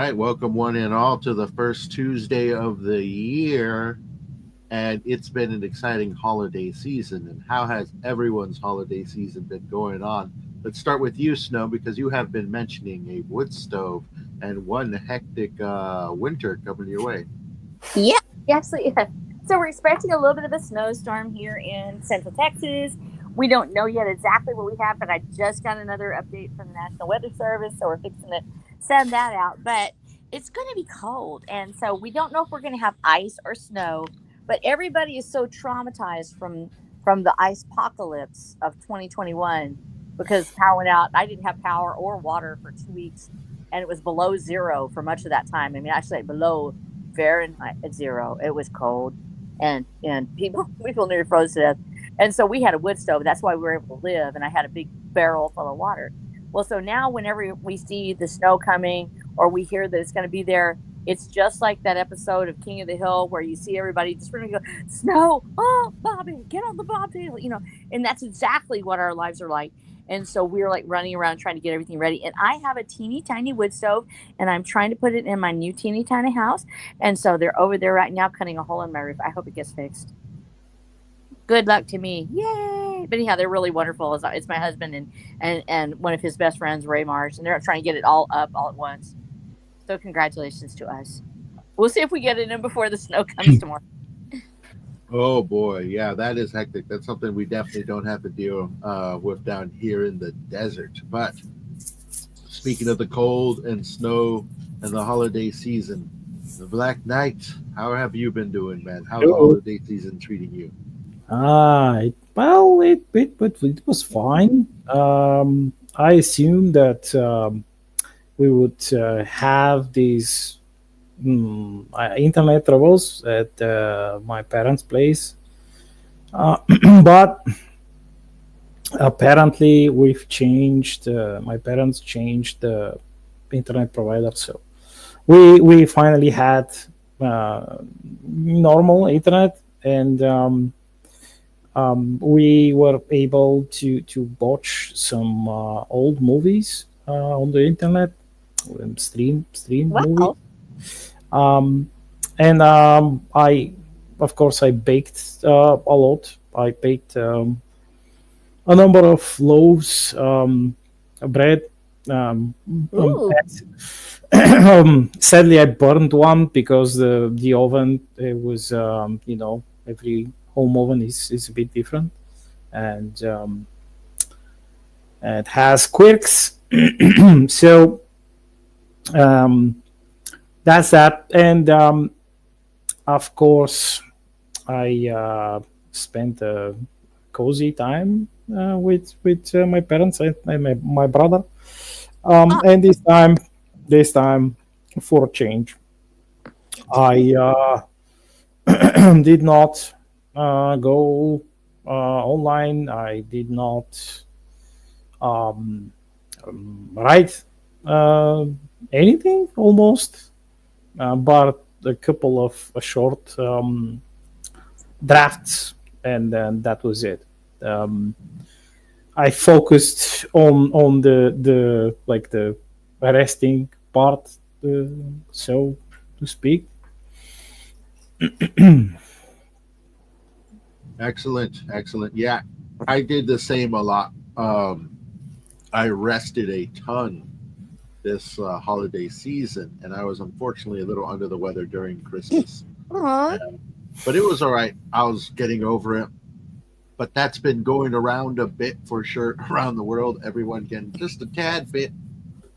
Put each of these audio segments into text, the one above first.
right, welcome one and all to the first Tuesday of the year. And it's been an exciting holiday season. And how has everyone's holiday season been going on? Let's start with you, Snow, because you have been mentioning a wood stove and one hectic winter coming your way. Yeah, actually, yeah. So we're expecting a little bit of a snowstorm here in Central Texas. We don't know yet exactly what we have, but I just got another update from the National Weather Service, so we're fixing to send that out. But it's going to be cold, and so we don't know if we're going to have ice or snow. But everybody is so traumatized from the ice apocalypse of 2021 because power went out. I didn't have power or water for 2 weeks, and it was below zero for much of that time. I mean, actually below Fahrenheit at zero. It was cold, and people nearly froze to death. And so we had a wood stove. That's why we were able to live. And I had a big barrel full of water. Well, so now whenever we see the snow coming or we hear that it's going to be there, it's just like that episode of King of the Hill where you see everybody just running, go, snow, oh, Bobby, get on the bobtail, and that's exactly what our lives are like. And so we're like running around trying to get everything ready. And I have a teeny tiny wood stove and I'm trying to put it in my new teeny tiny house. And so they're over there right now cutting a hole in my roof. I hope it gets fixed. Good luck to me. Yay. But anyhow, they're really wonderful. It's my husband and one of his best friends, Ray Marsh, and they're trying to get it all up all at once. So congratulations to us. We'll see if we get it in before the snow comes tomorrow. Oh boy, yeah, that is hectic. That's something we definitely don't have to deal with down here in the desert. But speaking of the cold and snow and the holiday season, the Black Knight, how have you been doing, man? How's the Hello. holiday season treating you? It was fine. I assumed that we would have these internet troubles at my parents' place, uh, but apparently we've changed. My parents changed the internet provider, so we finally had normal internet and. We were able to watch some old movies on the internet, stream movies, Wow. um, and I, of course, I baked a lot. I baked a number of loaves, bread. Um, um, Ooh. Sadly, I burned one because the oven, it was, every home oven is a bit different, and it has quirks. So um, that's that. And of course, I spent a cozy time with my parents and my brother. Ah, And this time, for a change, I did not go online. I did not um, write uh, anything almost, but a couple of short drafts, and then that was it. Um, I focused on the like the resting part, uh, so to speak. Excellent, excellent. Yeah, I did the same a lot. I rested a ton this holiday season, and I was unfortunately a little under the weather during Christmas. aw. Uh, but it was all right. I was getting over it. But that's been going around a bit for sure around the world. Everyone getting just a tad bit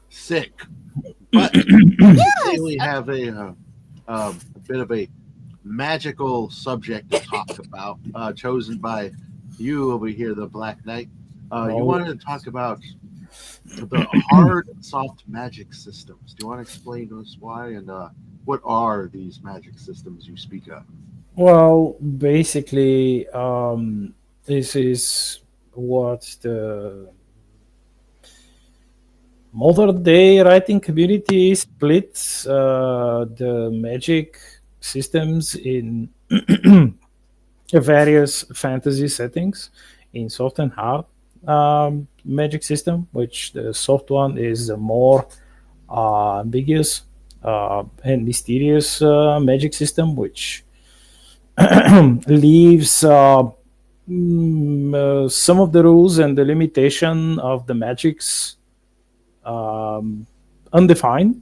sick. But today Yes. we have a bit of a magical subject to talk about, chosen by you over here, the Black Knight. You Oh, wanted to talk about the hard and soft magic systems. Do you want to explain to us why and what are these magic systems you speak of? well, basically, this is what the modern day writing community splits the magic systems in various fantasy settings in soft and hard magic system, which the soft one is the more ambiguous and mysterious magic system, which leaves some of the rules and the limitation of the magics undefined.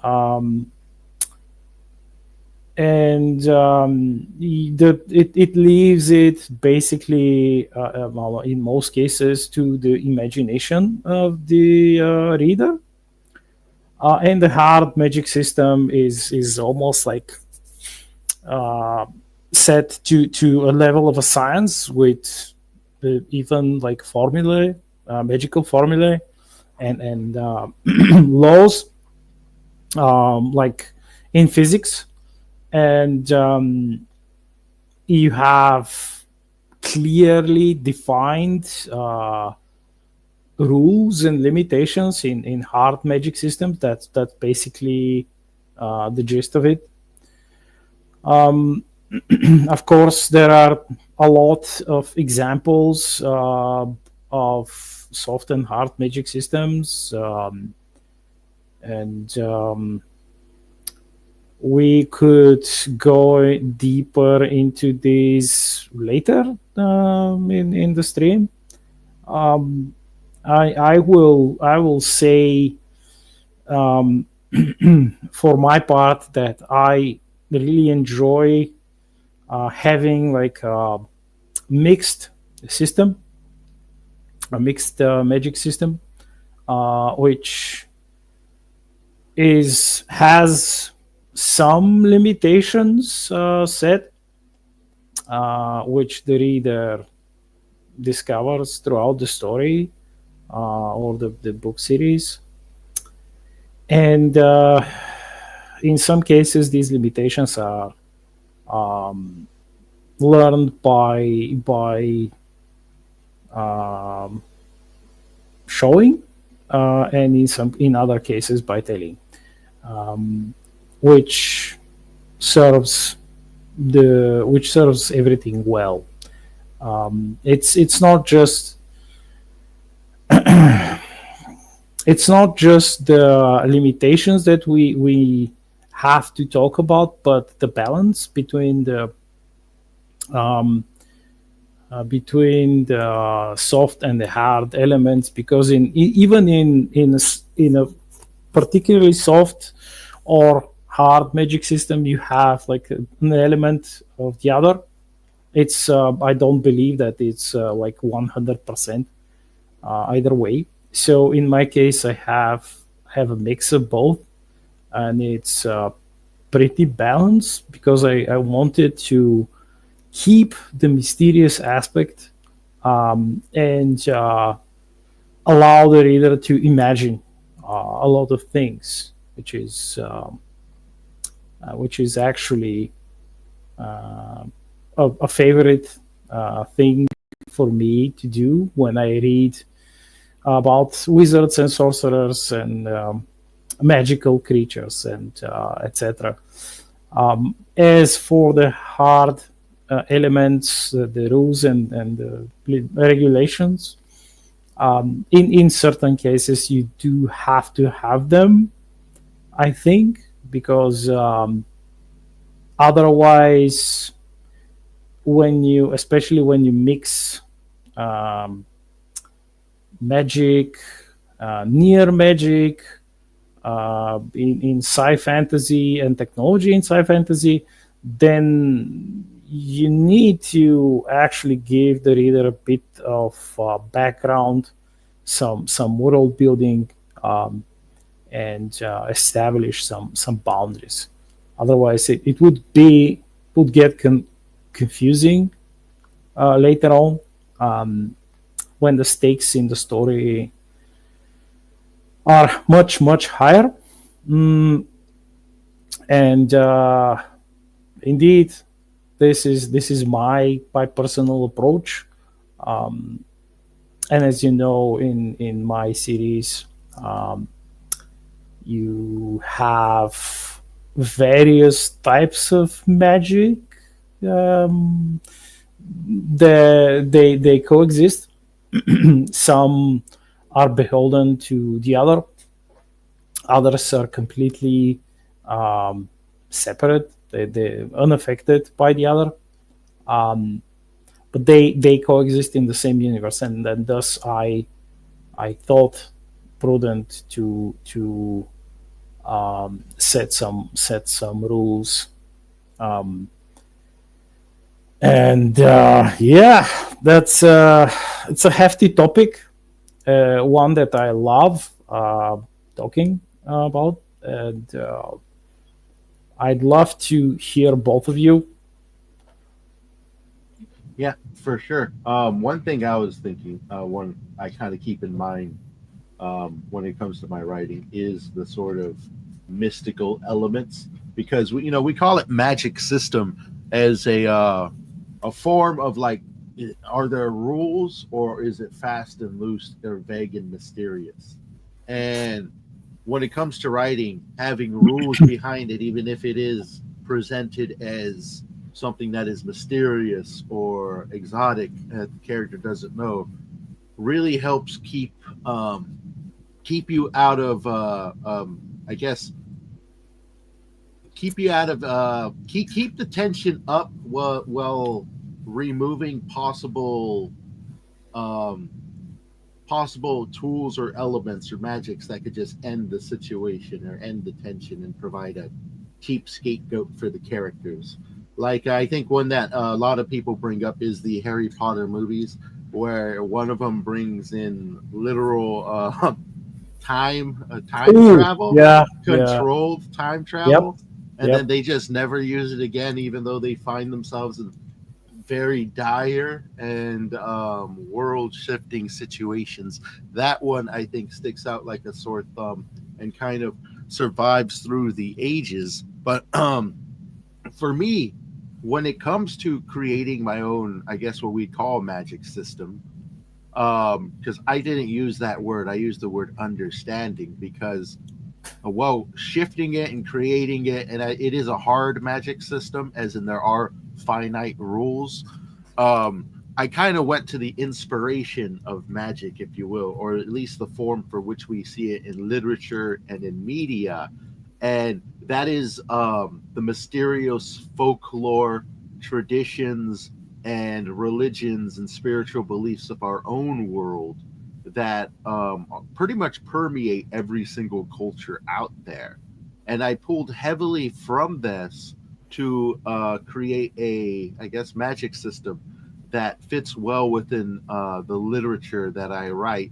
Um, and it leaves it basically, well, in most cases, to the imagination of the reader. And the hard magic system is almost like uh, set to a level of a science with even like formulae, magical formulae, and laws, like in physics. And you have clearly defined rules and limitations in hard magic systems. That's basically the gist of it. Of course, there are a lot of examples of soft and hard magic systems, and we could go deeper into these later in the stream. Um, I will say, um, for my part, that I really enjoy having like a mixed system, a mixed magic system, which has some limitations set, which the reader discovers throughout the story or the book series. And in some cases, these limitations are learned by um, showing, and in other cases by telling, which serves everything well. It's not just the limitations that we have to talk about, but the balance between the soft and the hard elements. Because even in a particularly soft or hard magic system, you have like an element of the other. It's I don't believe that it's like 100% either way. So in my case, I have a mix of both, and it's pretty balanced because I wanted to keep the mysterious aspect, and allow the reader to imagine a lot of things, which is actually a favorite thing for me to do when I read about wizards and sorcerers and magical creatures and etc. As for the hard elements, the rules and the regulations, in certain cases you do have to have them, I think, because otherwise, especially when you mix um, magic, near magic, in sci fantasy and technology in sci fantasy, then you need to actually give the reader a bit of background, some world building, and establish some boundaries. Otherwise, it would get confusing later on, when the stakes in the story are much higher. Mm, and indeed, this is my personal approach. Um, and as you know, in my series, um, you have various types of magic. Um, they coexist. Some are beholden to the other. Others are completely separate, they unaffected by the other. Um, but they coexist in the same universe, and thus I thought prudent to set some rules. Um, and yeah, that's it's a hefty topic, one that I love talking about, and I'd love to hear both of you. Yeah, for sure. One thing I was thinking, one I kind of keep in mind when it comes to my writing is the sort of mystical elements, because we call it magic system as a form of like, are there rules or is it fast and loose or vague and mysterious? And when it comes to writing, having rules behind it, even if it is presented as something that is mysterious or exotic that the character doesn't know, really helps keep you out of I guess keep you out of keep the tension up while removing um possible tools or elements or magics that could just end the situation or end the tension and provide a cheap scapegoat for the characters. Like, I think one that a lot of people bring up is the Harry Potter movies, where one of them brings in literal time Ooh, travel, yeah, yeah, controlled time yep, travel, and then yep. they just never use it again, even though they find themselves in very dire and world shifting situations. That one, I think, sticks out like a sore thumb and kind of survives through the ages. But for me, when it comes to creating my own, I guess what we call magic system, because I didn't use that word, I used the word understanding, because well, shifting it and creating it, and it is a hard magic system, as in there are finite rules. I kind of went to the inspiration of magic, if you will, or at least the form for which we see it in literature and in media, and that is the mysterious folklore, traditions, and religions and spiritual beliefs of our own world that pretty much permeate every single culture out there. And I pulled heavily from this to create a, I guess, magic system that fits well within the literature that I write.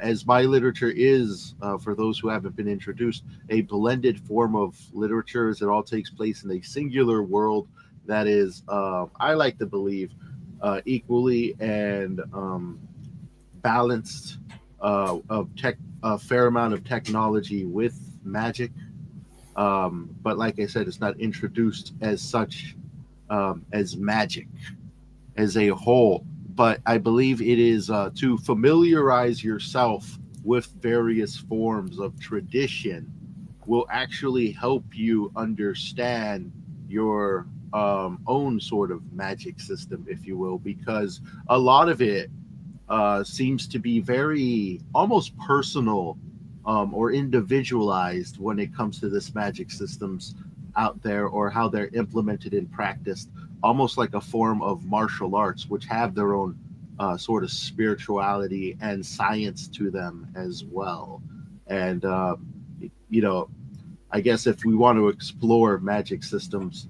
As my literature is, for those who haven't been introduced, a blended form of literature, as it all takes place in a singular world that is, I like to believe, equally and balanced, of tech, a fair amount of technology with magic. But like I said, it's not introduced as such, as magic as a whole. But I believe it is to familiarize yourself with various forms of tradition will actually help you understand your own sort of magic system, if you will, because a lot of it seems to be very almost personal, or individualized when it comes to this magic systems out there, or how they're implemented and practiced, almost like a form of martial arts, which have their own sort of spirituality and science to them as well. And you know, I guess if we want to explore magic systems,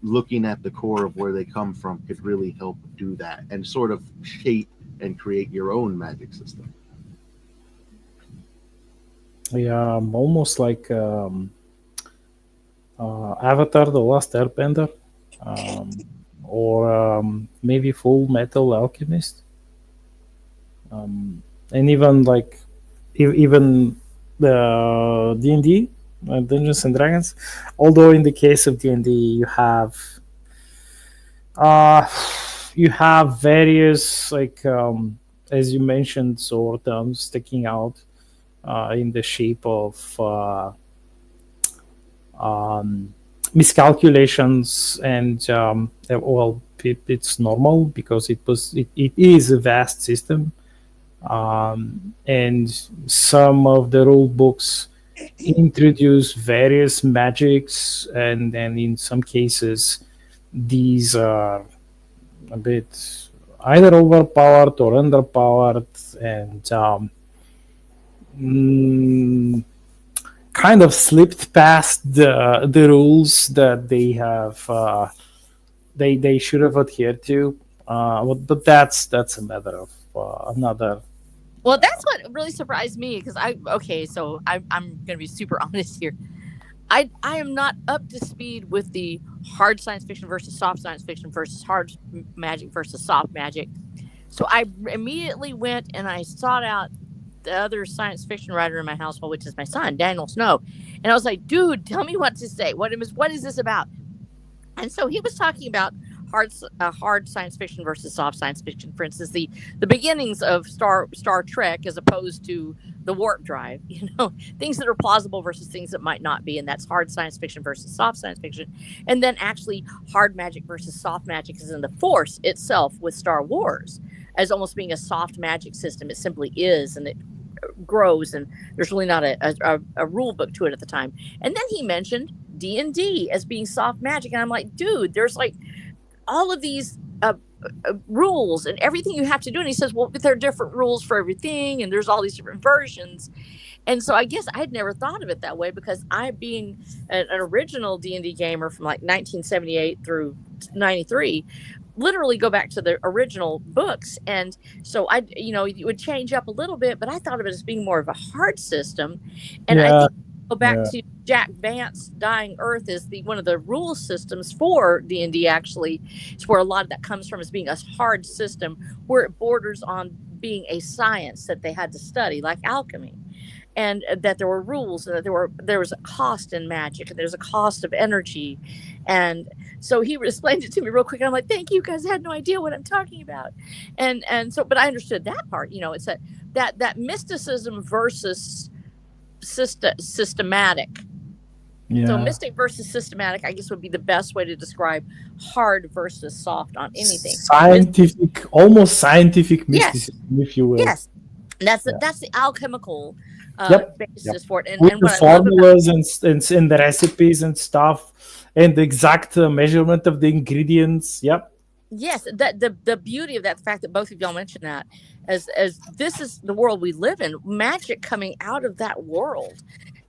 looking at the core of where they come from could really help do that and sort of shape and create your own magic system. Yeah, almost like Avatar: The Last Airbender, um, or maybe Full Metal Alchemist, and even like even the D&D, Dungeons and Dragons. Although in the case of D&D, uh, you have various like as you mentioned, sword sticking out in the shape of um, miscalculations, and well, it's normal because it is a vast system, and some of the rule books introduce various magics, and then in some cases, these are a bit either overpowered or underpowered, and mm, kind of slipped past the rules that they should have adhered to. But that's a matter of another. Well, that's what really surprised me because so I'm going to be super honest here. I am not up to speed with the hard science fiction versus soft science fiction versus hard magic versus soft magic. So I immediately went and I sought out the other science fiction writer in my household, which is my son, Daniel Snow. And I was like, dude, tell me what to say. What is this about? And so he was talking about hard science fiction versus soft science fiction. For instance, the beginnings of Star Trek, as opposed to the warp drive. Things that are plausible versus things that might not be, and that's hard science fiction versus soft science fiction. And then actually, hard magic versus soft magic is in the Force itself with Star Wars, as almost being a soft magic system. It simply is, and it grows, and there's really not a rule book to it at the time. And then he mentioned D&D as being soft magic, and I'm like, dude, there's like all of these rules and everything you have to do. And he says, well, but there are different rules for everything, and there's all these different versions. And so I guess I'd never thought of it that way, because I, being an original D&D gamer from like 1978 through 93, literally go back to the original books. And so it would change up a little bit, but I thought of it as being more of a hard system. And I think go back to Jack Vance, Dying Earth is one of the rule systems for D&D. Actually, it's where a lot of that comes from, as being a hard system where it borders on being a science that they had to study, like alchemy, and that there were rules, and that there was a cost in magic, and there's a cost of energy. And so he explained it to me real quick, and I'm like, thank you, guys. I had no idea what I'm talking about. And so, but I understood that part. It's that mysticism versus systematic. Yeah. So mystic versus systematic, I guess, would be the best way to describe hard versus soft on anything. Scientific, almost scientific mysticism, if you will. Yes, that's the alchemical basis for it. And with what the formulas and the recipes and stuff, and the exact measurement of the ingredients. Yep. Yes, that the beauty of that, the fact that both of y'all mentioned that, as this is the world we live in, magic coming out of that world,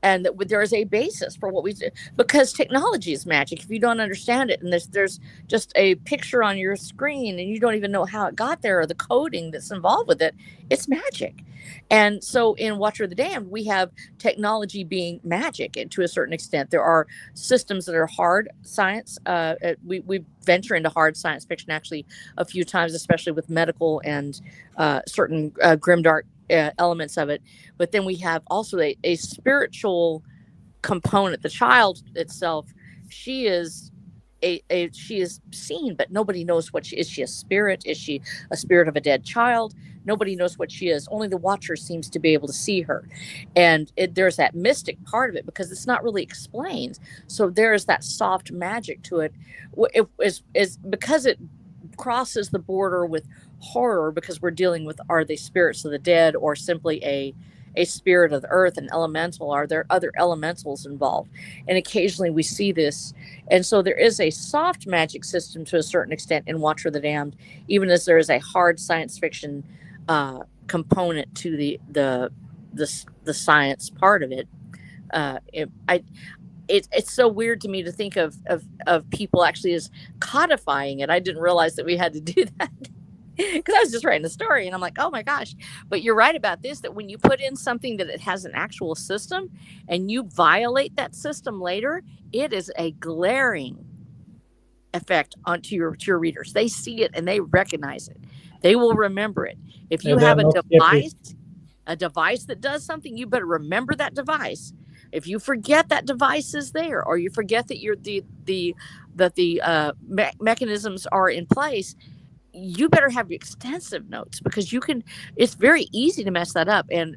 and that there is a basis for what we do, because technology is magic. If you don't understand it, and there's just a picture on your screen, and you don't even know how it got there or the coding that's involved with it, it's magic. And so in Watcher of the Damned, we have technology being magic, and to a certain extent. There are systems that are hard science. We venture into hard science fiction actually a few times, especially with medical and certain grimdark elements of it. But then we have also a spiritual component. The child itself, she is she is seen, but nobody knows what she is. She a spirit? Is she a spirit of a dead child? Nobody knows what she is. Only the Watcher seems to be able to see her. And there's that mystic part of it, because it's not really explained. So there is that soft magic to it. It is because it crosses the border with horror, because we're dealing with, are they spirits of the dead, or simply a spirit of the earth, an elemental? Are there other elementals involved? And occasionally we see this. And so there is a soft magic system to a certain extent in Watcher of the Damned, even as there is a hard science fiction component to the science part of it. It's so weird to me to think of people actually as codifying it. I didn't realize that we had to do that. Because I was just writing a story, and I'm like, oh my gosh. But you're right about this, that when you put in something that it has an actual system, and you violate that system later, it is a glaring effect onto your readers. They see it and they recognize it. They will remember it. If you have a device that does something, you better remember that device. If you forget that device is there, or you forget that the mechanisms are in place, you better have extensive notes, because it's very easy to mess that up. And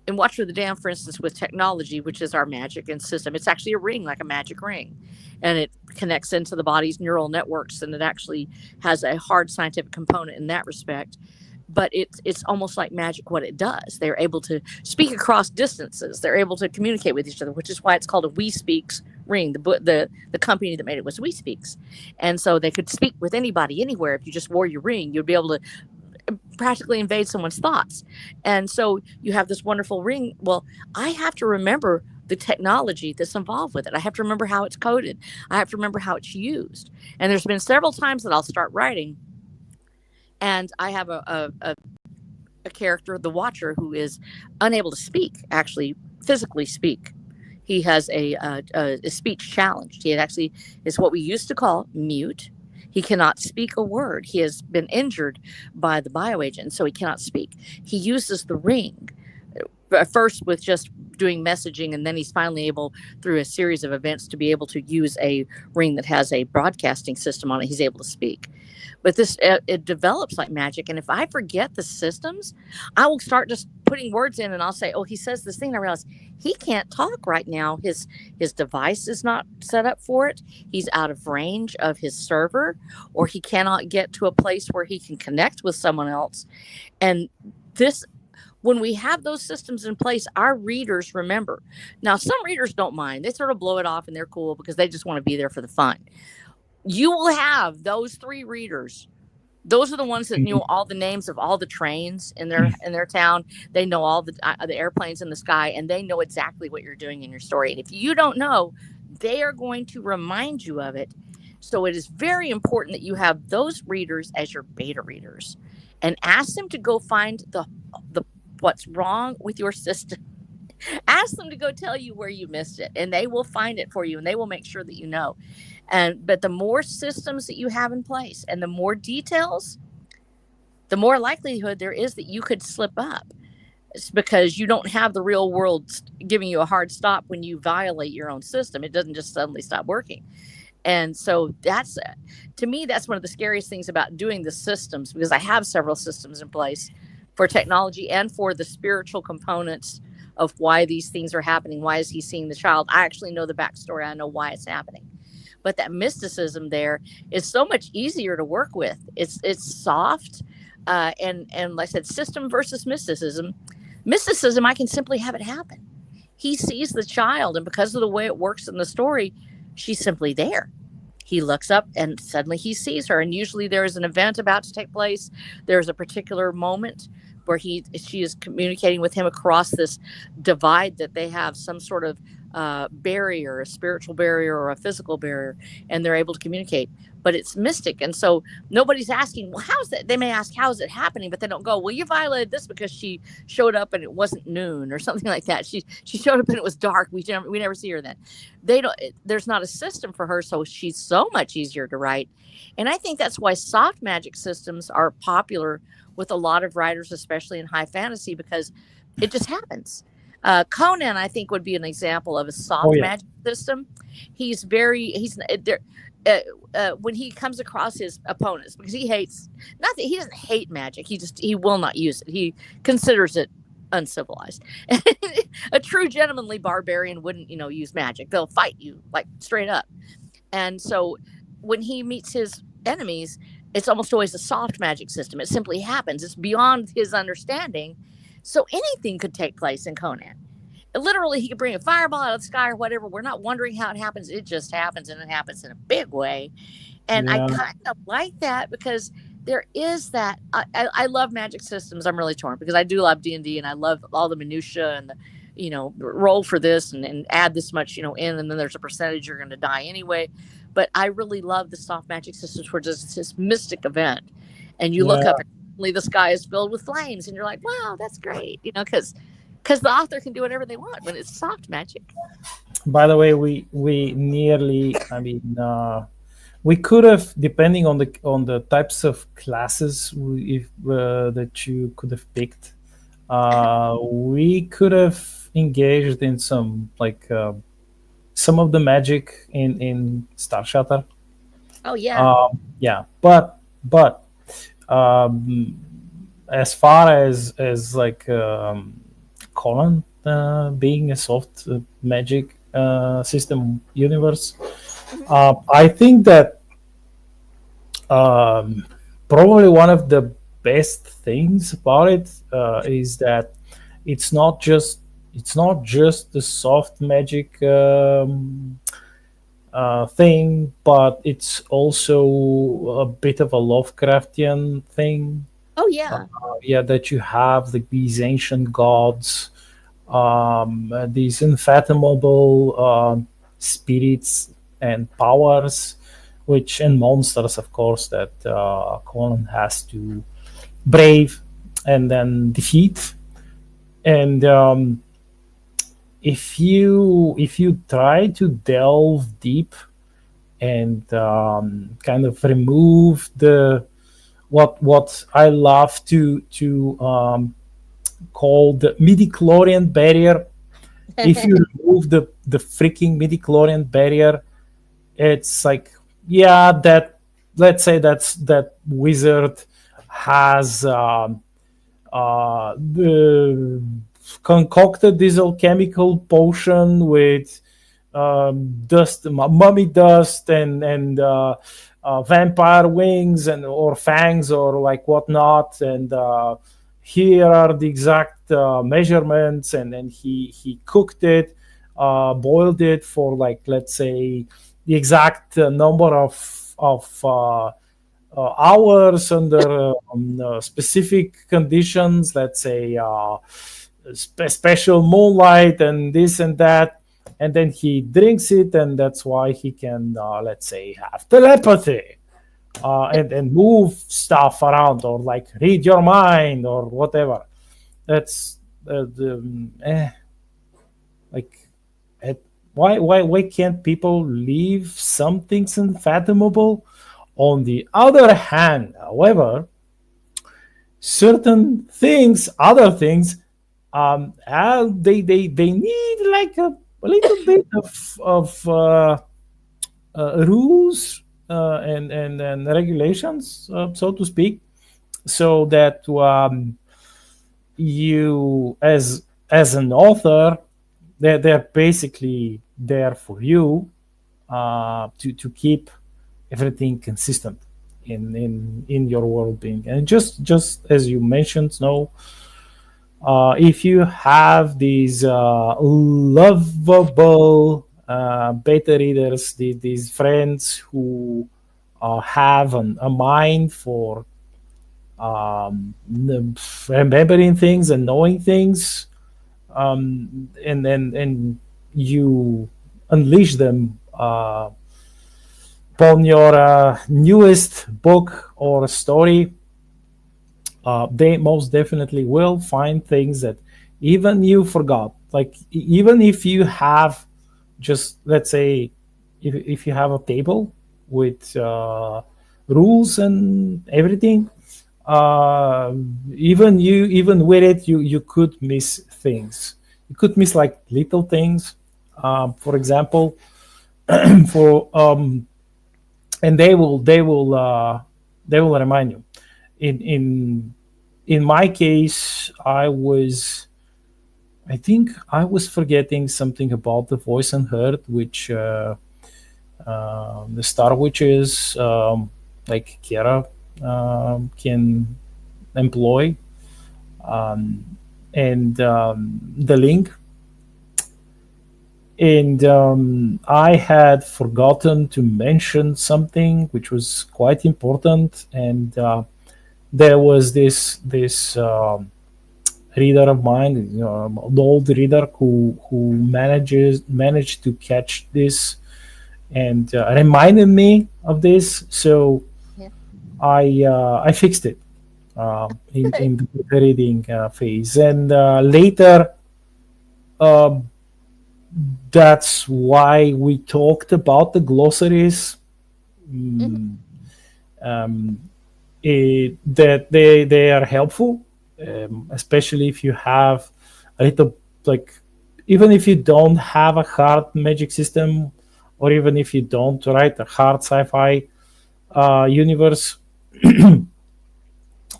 in Watcher of the Damned, for instance, with technology, which is our magic and system, it's actually a ring, like a magic ring, and it connects into the body's neural networks, and it actually has a hard scientific component in that respect. but it's almost like magic what it does. They're able to speak across distances. They're able to communicate with each other, which is why it's called a We Speaks ring. The company that made it was We Speaks, and so they could speak with anybody anywhere. If you just wore your ring, you'd be able to practically invade someone's thoughts. And so you have this wonderful ring. Well, I have to remember the technology that's involved with it. I have to remember how it's coded. I have to remember how it's used. And there's been several times that I'll start writing and I have a character, the Watcher, who is unable to speak, actually physically speak. He has a speech challenge. He actually is what we used to call mute. He cannot speak a word. He has been injured by the bioagent, so he cannot speak. He uses the ring first with just doing messaging, and then he's finally able, through a series of events, to be able to use a ring that has a broadcasting system on it. He's able to speak. But this it develops like magic, and if I forget the systems, I will start just putting words in, and I'll say, "Oh, he says this thing." And I realize he can't talk right now. His device is not set up for it. He's out of range of his server, or he cannot get to a place where he can connect with someone else. And this, when we have those systems in place, our readers remember. Now, some readers don't mind. They sort of blow it off and they're cool because they just want to be there for the fun. You will have those three readers. Those are the ones that knew all the names of all the trains in their town. They know all the airplanes in the sky, and they know exactly what you're doing in your story. And if you don't know, they are going to remind you of it. So it is very important that you have those readers as your beta readers, and ask them to go find the what's wrong with your system. Ask them to go tell you where you missed it, and they will find it for you, and they will make sure that you know. But the more systems that you have in place and the more details, the more likelihood there is that you could slip up. It's because you don't have the real world giving you a hard stop when you violate your own system. It doesn't just suddenly stop working. And so that's, to me, that's one of the scariest things about doing the systems, because I have several systems in place for technology and for the spiritual components of why these things are happening. Why is he seeing the child? I actually know the backstory. I know why it's happening. But that mysticism there is so much easier to work with. It's soft, and like I said, system versus mysticism. Mysticism, I can simply have it happen. He sees the child, and because of the way it works in the story, she's simply there. He looks up and suddenly he sees her. And usually there is an event about to take place. There's a particular moment where she is communicating with him across this divide that they have, some sort of barrier, a spiritual barrier or a physical barrier, and they're able to communicate. But it's mystic. And so nobody's asking, well, how's that? They may ask, how is it happening? But they don't go, well, you violated this because she showed up and it wasn't noon or something like that. She showed up and it was dark. We never see her then. There's not a system for her. So she's so much easier to write. And I think that's why soft magic systems are popular with a lot of writers, especially in high fantasy, because it just happens. Conan, I think, would be an example of a soft magic system. He's there. When he comes across his opponents, because he doesn't hate magic. He will not use it. He considers it uncivilized. A true gentlemanly barbarian wouldn't, use magic. They'll fight you like straight up. And so when he meets his enemies, it's almost always a soft magic system. It simply happens. It's beyond his understanding. So anything could take place in Conan. Literally, he could bring a fireball out of the sky or whatever. We're not wondering how it happens. It just happens, and it happens in a big way. And I kind of like that, because there is that. I love magic systems. I'm really torn, because I do love D&D, and I love all the minutia and the, roll for this and add this much, in, and then there's a percentage you're going to die anyway. But I really love the soft magic systems where it's this mystic event, and you look up and suddenly the sky is filled with flames, and you're like, wow, that's great, because the author can do whatever they want when it's soft magic. By the way, we nearly, we could have, depending on the types of classes that you could have picked, we could have engaged in some some of the magic in Star Shatter. Oh yeah. But as far as Conan being a soft magic system universe, I think that probably one of the best things about it is that it's not just it's not just the soft magic thing, but it's also a bit of a Lovecraftian thing. Oh yeah. Yeah, that you have like these ancient gods, these unfathomable spirits and powers, which and monsters, of course, that Conan has to brave and then defeat. And if you try to delve deep and kind of remove the what I love to call the midi-chlorian barrier. If you remove the freaking midi-chlorian barrier, it's like, yeah, that let's say that wizard has the concocted this alchemical potion with dust, mummy dust, and vampire wings and or fangs or like whatnot, and here are the exact measurements, and then he cooked it, boiled it for like let's say the exact number of hours under specific conditions, let's say special moonlight and this and that, and then he drinks it, and that's why he can let's say have telepathy and move stuff around or like read your mind or whatever. That's like it, why can't people leave some things unfathomable? On the other hand, however, certain things, other things, they need like a little bit of rules and regulations, so to speak, so that you as an author, they're basically there for you to keep everything consistent in your world being. And just as you mentioned, no, if you have these lovable beta readers, these friends who have a mind for remembering things and knowing things, and you unleash them upon your newest book or story, they most definitely will find things that even you forgot. Like even if you have just let's say if you have a table with rules and everything, even with it, you could miss things. You could miss like little things. For example, for and they will remind you. In my case, I think I was forgetting something about the voice unheard, which the Star Witches like Kiara can employ, and the link. And I had forgotten to mention something which was quite important, and there was this reader of mine, an old reader who managed to catch this and reminded me of this. So Yeah. I fixed it in the reading phase, and later. Um, that's why we talked about the glossaries. Mhm. Mm, um, that they are helpful, especially if you have a little like even if you don't have a hard magic system, or even if you don't write a hard sci-fi universe,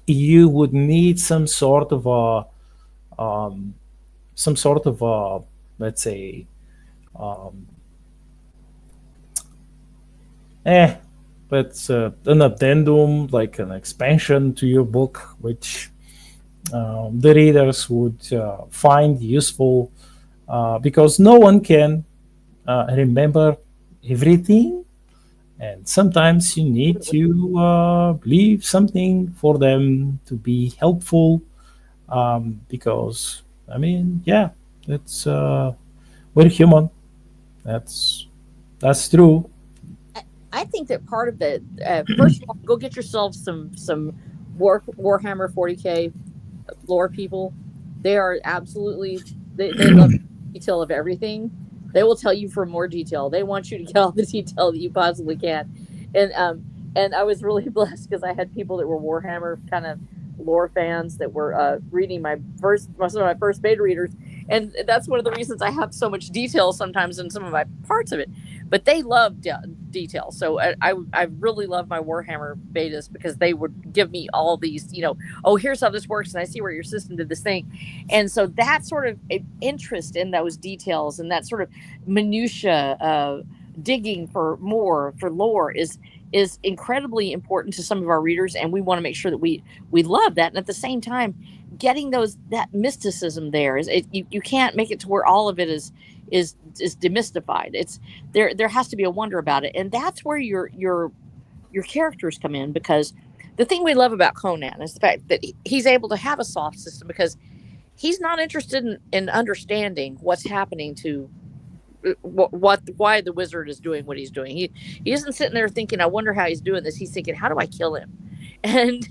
you would need um, some sort of a let's say um, eh, It's an addendum, like an expansion to your book, which the readers would find useful because no one can remember everything, and sometimes you need to leave something for them to be helpful. Because I mean, yeah, it's we're human. That's that's true. I think that part of it, first of all, go get yourself some Warhammer 40K lore people. They are absolutely they love detail of everything. They will tell you for more detail. They want you to get all the detail that you possibly can. And I was really blessed because I had people that were Warhammer kind of lore fans that were reading some of my first beta readers, and that's one of the reasons I have so much detail sometimes in some of my parts of it. But they love detail, so I really love my Warhammer betas because they would give me all these, oh, here's how this works, and I see where your system did this thing. And so that sort of interest in those details and that sort of minutia digging for more for lore is incredibly important to some of our readers, and we want to make sure that we love that. And at the same time, getting that mysticism there you can't make it to where all of it is demystified. It's there has to be a wonder about it, and that's where your characters come in. Because the thing we love about Conan is the fact that he's able to have a soft system, because he's not interested in understanding what's happening to why the wizard is doing what he's doing. He isn't sitting there thinking, I wonder how he's doing this. He's thinking, how do I kill him? And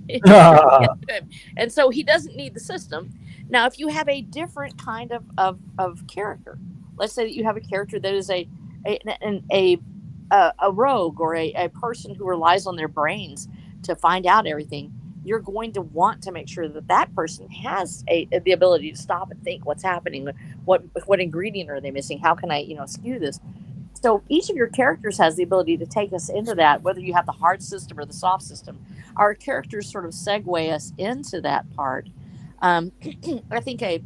and so he doesn't need the system. Now, if you have a different kind of character, let's say that you have a character that is a rogue, or a person who relies on their brains to find out everything, you're going to want to make sure that that person has the ability to stop and think what's happening, what ingredient are they missing, how can I skew this. So each of your characters has the ability to take us into that, whether you have the hard system or the soft system. Our characters sort of segue us into that part. I think an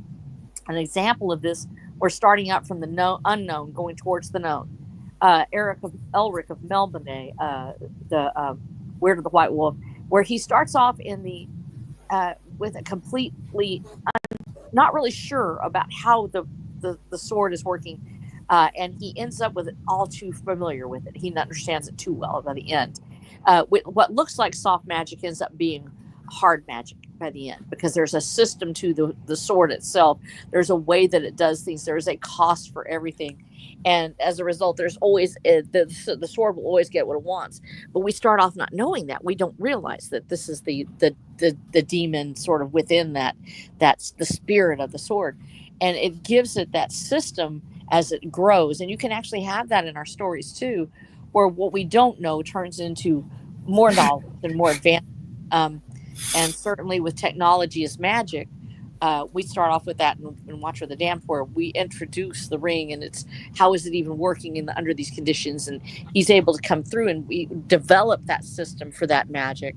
example of this, we're starting out from the unknown, going towards the known. Elric of Melbourne, the Weird of the White Wolf, where he starts off in the with a completely not really sure about how the sword is working, and he ends up with it all too familiar with it. He understands it too well by the end. What looks like soft magic ends up being hard magic by the end, because there's a system to the sword itself. There's a way that it does things. There's a cost for everything, and as a result, there's always the sword will always get what it wants. But we start off not knowing that. We don't realize that this is the demon sort of within that's the spirit of the sword, and it gives it that system as it grows. And you can actually have that in our stories too, where what we don't know turns into more knowledge and more advanced. And certainly with technology as magic, we start off with that in Watcher of the Damned, where we introduce the ring, and it's how is it even working under these conditions, and he's able to come through, and we develop that system for that magic.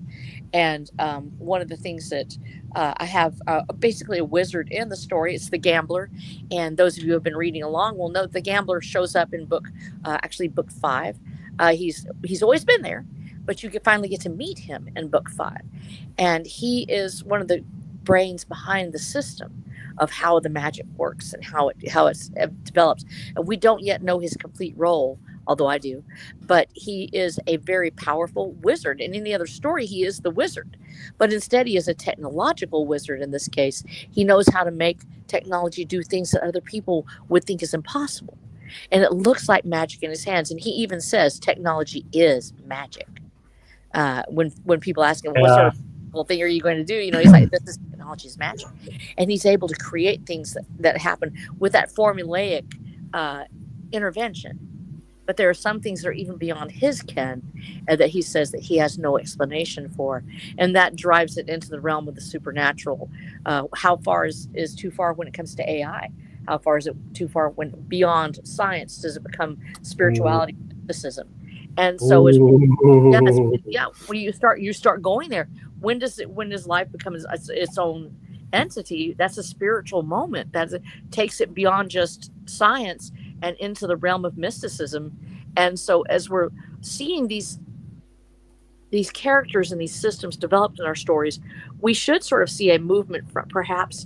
And one of the things that I have basically a wizard in the story. It's the Gambler, and those of you who have been reading along will know the Gambler shows up in book 5. He's always been there, but you can finally get to meet him in book 5, and he is one of the brains behind the system of how the magic works and how it's developed. And we don't yet know his complete role, although I do. But he is a very powerful wizard. In any other story, he is the wizard, but instead he is a technological wizard. In this case, he knows how to make technology do things that other people would think is impossible, and it looks like magic in his hands. And he even says technology is magic. When people ask him, what sort of thing are you going to do? He's like, this is technology is magic. And he's able to create things that happen with that formulaic intervention. But there are some things that are even beyond his ken, and that he says that he has no explanation for. And that drives it into the realm of the supernatural. How far is too far when it comes to AI? How far is it too far when beyond science does it become spirituality, mysticism? And so when you start going there, when does life become its own entity? That's a spiritual moment that takes it beyond just science and into the realm of mysticism. And so as we're seeing these these characters and these systems developed in our stories, we should sort of see a movement from perhaps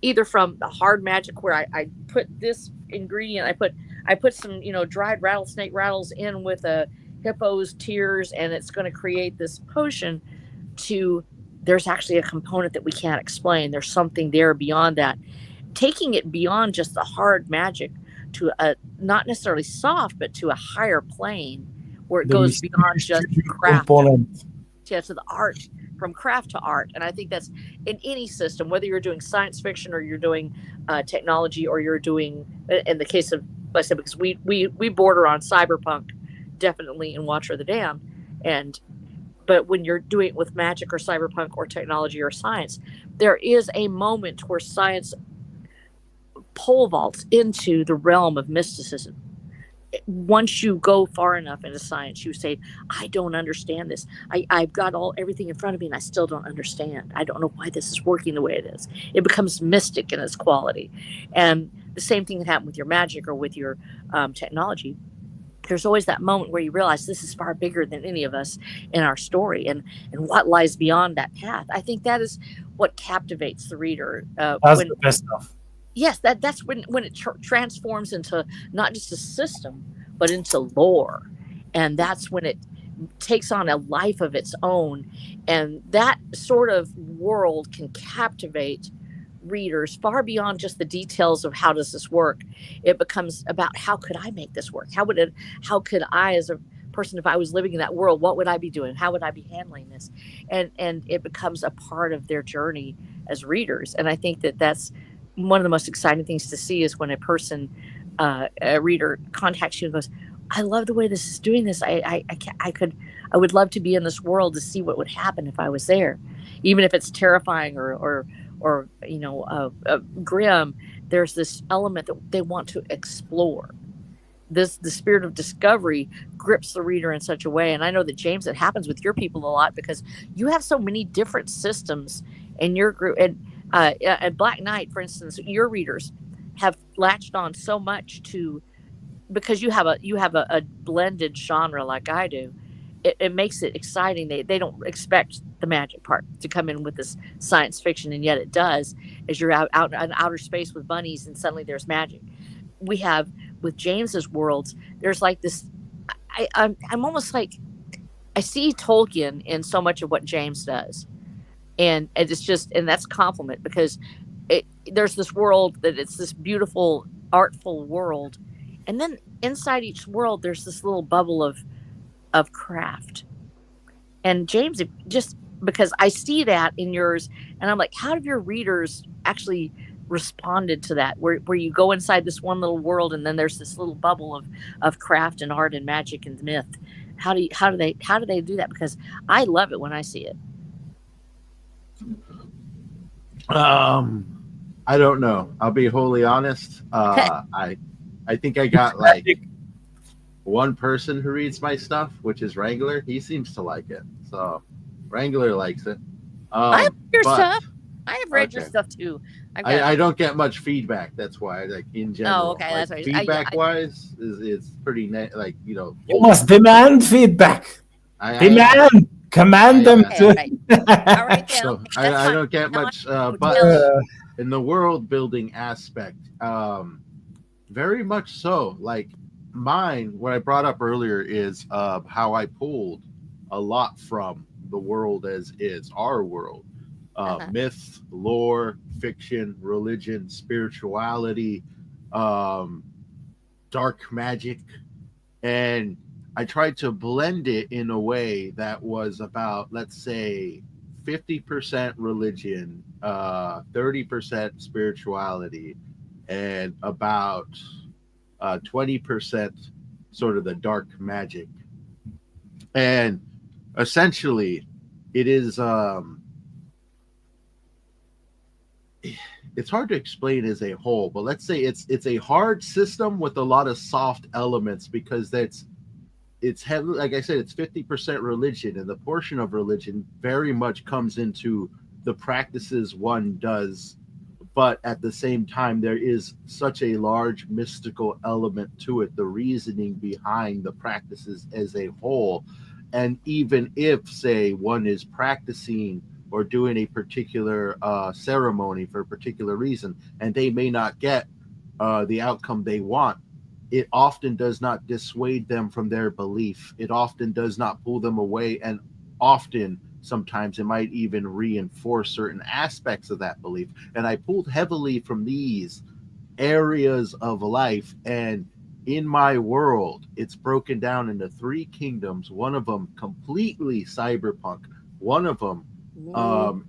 either from the hard magic where I put this ingredient, I put some, dried rattlesnake rattles in with a hippo's tears, and it's going to create this potion, to there's actually a component that we can't explain. There's something there beyond that. Taking it beyond just the hard magic to a not necessarily soft, but to a higher plane where it The goes beyond just mysterious craft component. to the art, from craft to art. And I think that's in any system, whether you're doing science fiction or you're doing technology, or you're doing, in the case of, like I said, because we border on cyberpunk definitely in Watcher of the Dam, but when you're doing it with magic or cyberpunk or technology or science, there is a moment where science pole vaults into the realm of mysticism. Once you go far enough into science, you say, I don't understand this. I've got everything in front of me and I still don't understand. I don't know why this is working the way it is. It becomes mystic in its quality. And the same thing can happen with your magic or with your technology. There's always that moment where you realize this is far bigger than any of us in our story, and what lies beyond that path. I think that is what captivates the reader. That's the best stuff. Yes, that's when it transforms into not just a system, but into lore. And that's when it takes on a life of its own. And that sort of world can captivate readers far beyond just the details of how does this work. It becomes about, how could I make this work? How could I, as a person, if I was living in that world, what would I be doing? How would I be handling this? And it becomes a part of their journey as readers. And I think that that's one of the most exciting things to see, is when a person, a reader, contacts you and goes, I love the way this is doing this. I would love to be in this world to see what would happen if I was there, even if it's terrifying or grim. There's this element that they want to explore. The spirit of discovery grips the reader in such a way. And I know that, James, it happens with your people a lot, because you have so many different systems in your group. And at Black Knight, for instance, your readers have latched on so much to, because you have a blended genre like I do. It makes it exciting. They don't expect the magic part to come in with this science fiction, and yet it does, as you're out in outer space with bunnies and suddenly there's magic. We have, with James's worlds, there's like this, I'm almost like, I see Tolkien in so much of what James does. And it's just, and that's a compliment, because there's this world that it's this beautiful, artful world. And then inside each world, there's this little bubble of craft. And James, just because I see that in yours, and I'm like, how have your readers actually responded to that? Where you go inside this one little world, and then there's this little bubble of craft and art and magic and myth. How do they do that? Because I love it when I see it. I don't know. I'll be wholly honest. I think I got like one person who reads my stuff, which is Wrangler. He seems to like it, so Wrangler likes it. I have your stuff. I have read your stuff too. I don't get much feedback. That's why, like, in general. Oh, okay, like, that's right. Feedback wise, it's pretty like You must demand feedback. Demand. Command them to. Okay. All right, then. So I don't get much, but in the world building aspect, very much so. Like mine, what I brought up earlier is how I pulled a lot from the world as is, our world. Myth, lore, fiction, religion, spirituality, dark magic, and I tried to blend it in a way that was about, let's say, 50% religion, 30% spirituality, and about 20% sort of the dark magic. And essentially, it is it's hard to explain as a whole, but let's say it's a hard system with a lot of soft elements, because it's heavy. Like I said, it's 50% religion, and the portion of religion very much comes into the practices one does, but at the same time there is such a large mystical element to it, the reasoning behind the practices as a whole. And even if, say, one is practicing or doing a particular ceremony for a particular reason, and they may not get the outcome they want, it often does not dissuade them from their belief. It often does not pull them away, and often, sometimes, it might even reinforce certain aspects of that belief. And I pulled heavily from these areas of life. And in my world, it's broken down into three kingdoms. One of them completely cyberpunk. One of them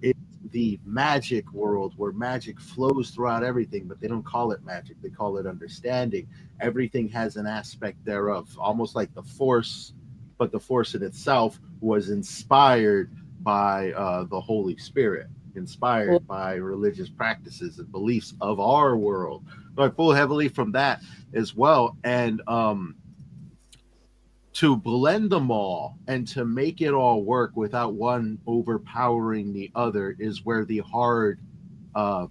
is the magic world, where magic flows throughout everything, but they don't call it magic. They call it understanding. Everything has an aspect thereof, almost like the force, but the force in itself was inspired by the Holy Spirit, inspired by religious practices and beliefs of our world. So I pull heavily from that as well. And to blend them all and to make it all work without one overpowering the other is where the hard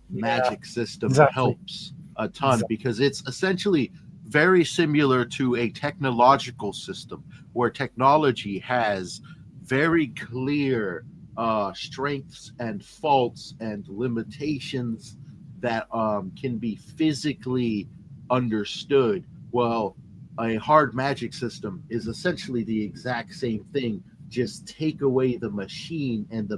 magic system helps a ton, because it's essentially very similar to a technological system where technology has very clear strengths and faults and limitations that can be physically understood. Well, a hard magic system is essentially the exact same thing. Just take away the machine and the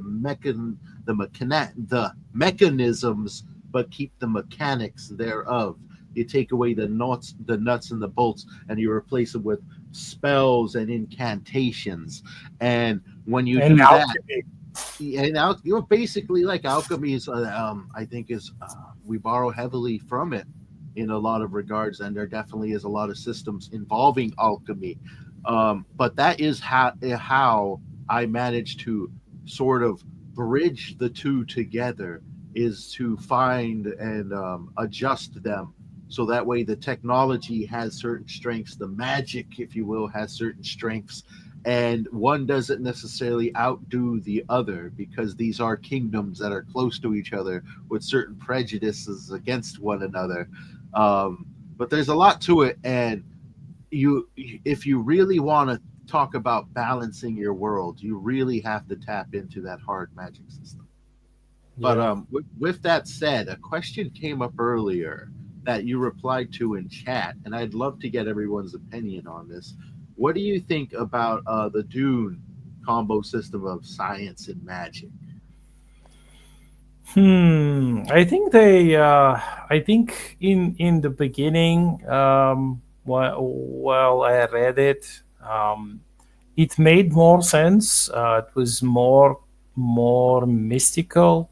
mechanisms, but keep the mechanics thereof. You take away the nuts and the bolts, and you replace them with spells and incantations. And when you do alchemy. And basically, like, alchemy is, I think, is we borrow heavily from it in a lot of regards, and there definitely is a lot of systems involving alchemy. But that is how I managed to sort of bridge the two together, is to find and adjust them. So that way the technology has certain strengths, the magic, if you will, has certain strengths, and one doesn't necessarily outdo the other, because these are kingdoms that are close to each other with certain prejudices against one another. But there's a lot to it, and if you really want to talk about balancing your world, you really have to tap into that hard magic system. Yeah. But with that said, a question came up earlier that you replied to in chat, and I'd love to get everyone's opinion on this. What do you think about the Dune combo system of science and magic? I think they. I think in the beginning, while I read it, it made more sense. It was more mystical.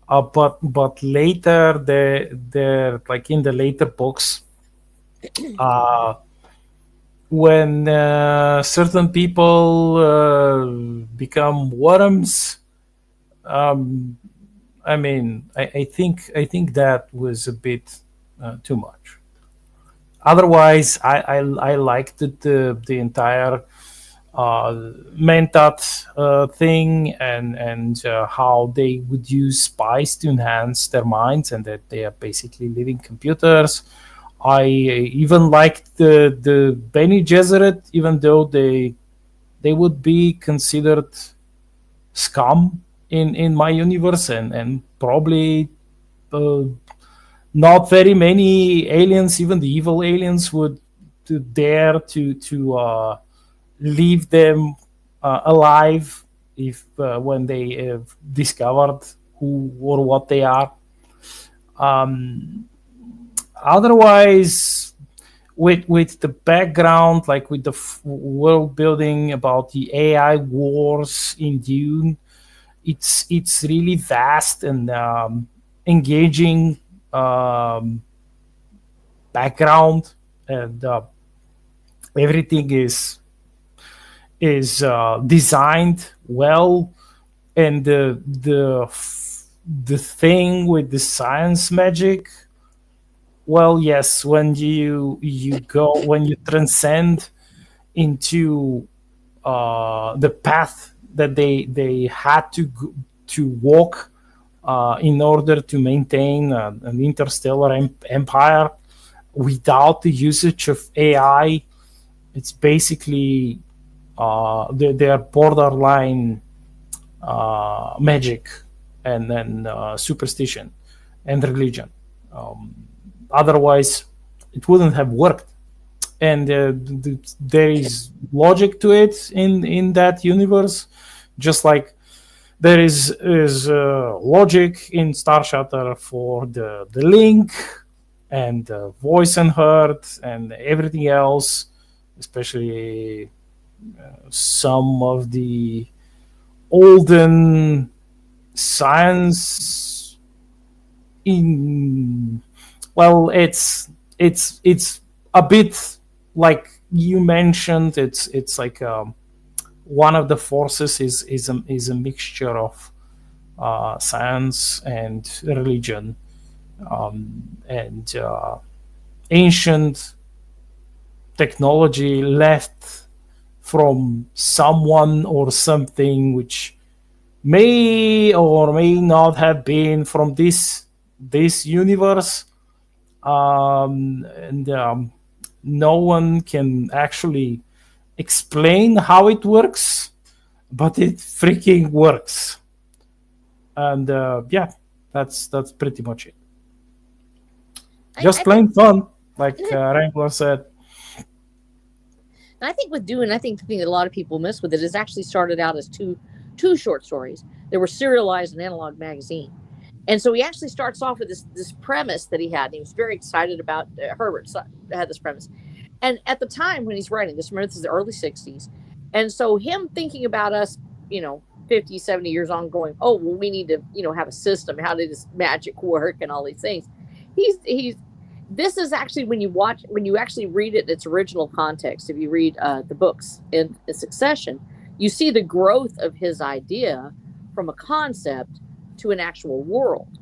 But later, they're like in the later books, when certain people become worms. I mean, I think that was a bit too much. Otherwise, I liked the entire Mentat thing, and how they would use spies to enhance their minds, and that they are basically living computers. I even liked the Bene Gesserit, even though they would be considered scum in my universe, and probably not very many aliens, even the evil aliens, would dare to leave them alive if when they have discovered who or what they are. Otherwise, with the background, like with the world building about the AI wars in Dune, it's really vast and engaging background, and everything is designed well, and the thing with the science magic. Well, yes, when you transcend into the path that they had to walk in order to maintain an interstellar empire without the usage of AI, it's basically They are borderline magic and then superstition and religion. Otherwise, it wouldn't have worked. And there is logic to it in that universe, just like there is logic in Star Shutter for the link and the voice and heart and everything else, especially some of the olden science in, well, it's a bit like you mentioned. It's like one of the forces is a mixture of science and religion, and ancient technology left from someone or something which may or may not have been from this universe, and no one can actually explain how it works, but it freaking works. And yeah, that's pretty much it. Just plain fun, like Wrangler said. And I think with Dune, I think the thing that a lot of people miss with it is actually started out as two short stories that were serialized in Analog Magazine. And so he actually starts off with this premise that he had. And he was very excited about. Herbert had this premise. And at the time when he's writing this, remember, this is the early 60s. And so him thinking about us, 50, 70 years on, going, oh, well, we need to, have a system. How did this magic work and all these things? This is actually, when you actually read it in its original context, if you read the books in succession, you see the growth of his idea from a concept to an actual world.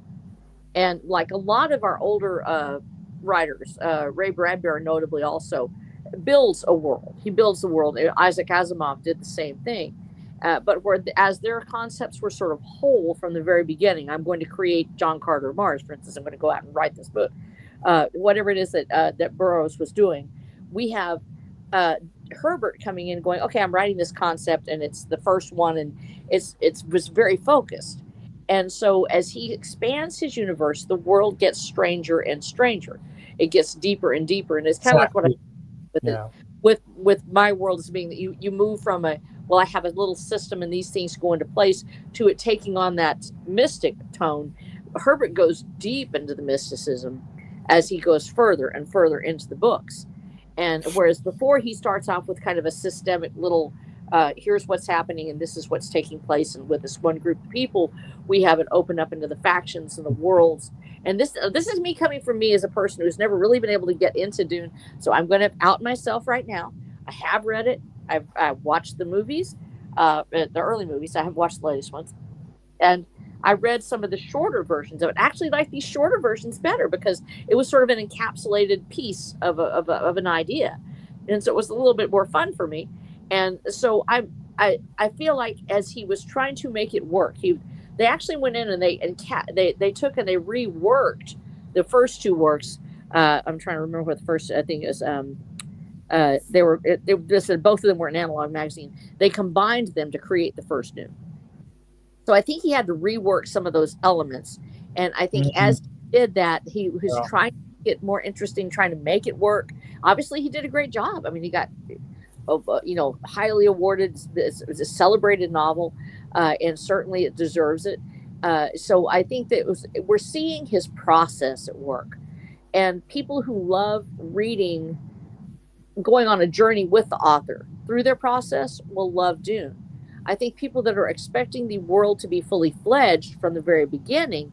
And like a lot of our older writers, Ray Bradbury notably also builds a world. He builds the world. Isaac Asimov did the same thing. But as their concepts were sort of whole from the very beginning, I'm going to create John Carter of Mars, for instance. I'm going to go out and write this book. Whatever it is that Burroughs was doing, we have Herbert coming in going, okay, I'm writing this concept, and it's the first one, and it was very focused. And so as he expands his universe, the world gets stranger and stranger. It gets deeper and deeper, and it's kind of like what I with my world is being that you move from I have a little system and these things go into place, to it taking on that mystic tone. Herbert goes deep into the mysticism as he goes further and further into the books. And whereas before he starts off with kind of a systemic little, here's what's happening and this is what's taking place, and with this one group of people, we have it open up into the factions and the worlds. And this is me coming from me as a person who's never really been able to get into Dune. So I'm going to out myself right now. I have read it. I've watched the movies, the early movies. I haven't watched the latest ones. And I read some of the shorter versions of it. I actually like these shorter versions better because it was sort of an encapsulated piece of an idea. And so it was a little bit more fun for me. And so I feel like as he was trying to make it work, they actually went in and they took and they reworked the first two works. I'm trying to remember what the first, I think, is. They said both of them were in Analog Magazine. They combined them to create the first Dune. So I think he had to rework some of those elements. And I think as he did that, he was trying to get more interesting, trying to make it work. Obviously, he did a great job. I mean, he got, highly awarded. It was a celebrated novel, and certainly it deserves it. So I think that we're seeing his process at work. And people who love reading, going on a journey with the author through their process, will love Dune. I think people that are expecting the world to be fully fledged from the very beginning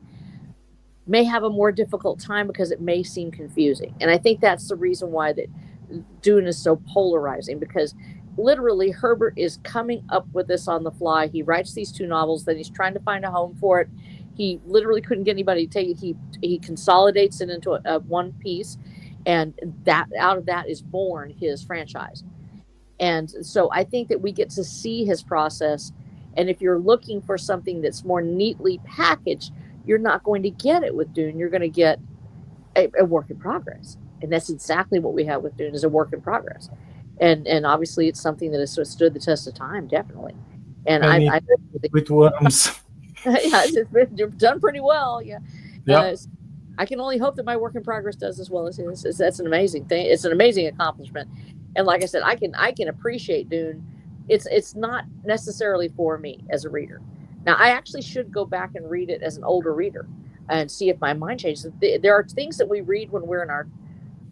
may have a more difficult time because it may seem confusing. And I think that's the reason why that Dune is so polarizing, because literally Herbert is coming up with this on the fly. He writes these two novels, then he's trying to find a home for it. He literally couldn't get anybody to take it. He consolidates it into a one piece, and that out of that is born his franchise. And so I think that we get to see his process. And if you're looking for something that's more neatly packaged, you're not going to get it with Dune. You're going to get a work in progress. And that's exactly what we have with Dune, is a work in progress. and obviously it's something that has stood the test of time, definitely. And And I with worms. yeah, it's done pretty well. Yeah. Yep. I can only hope that my work in progress does as well as his. That's an amazing thing. It's an amazing accomplishment. And like I said, I can appreciate Dune. It's not necessarily for me as a reader. Now I actually should go back and read it as an older reader and see if my mind changes. There are things that we read when we're in our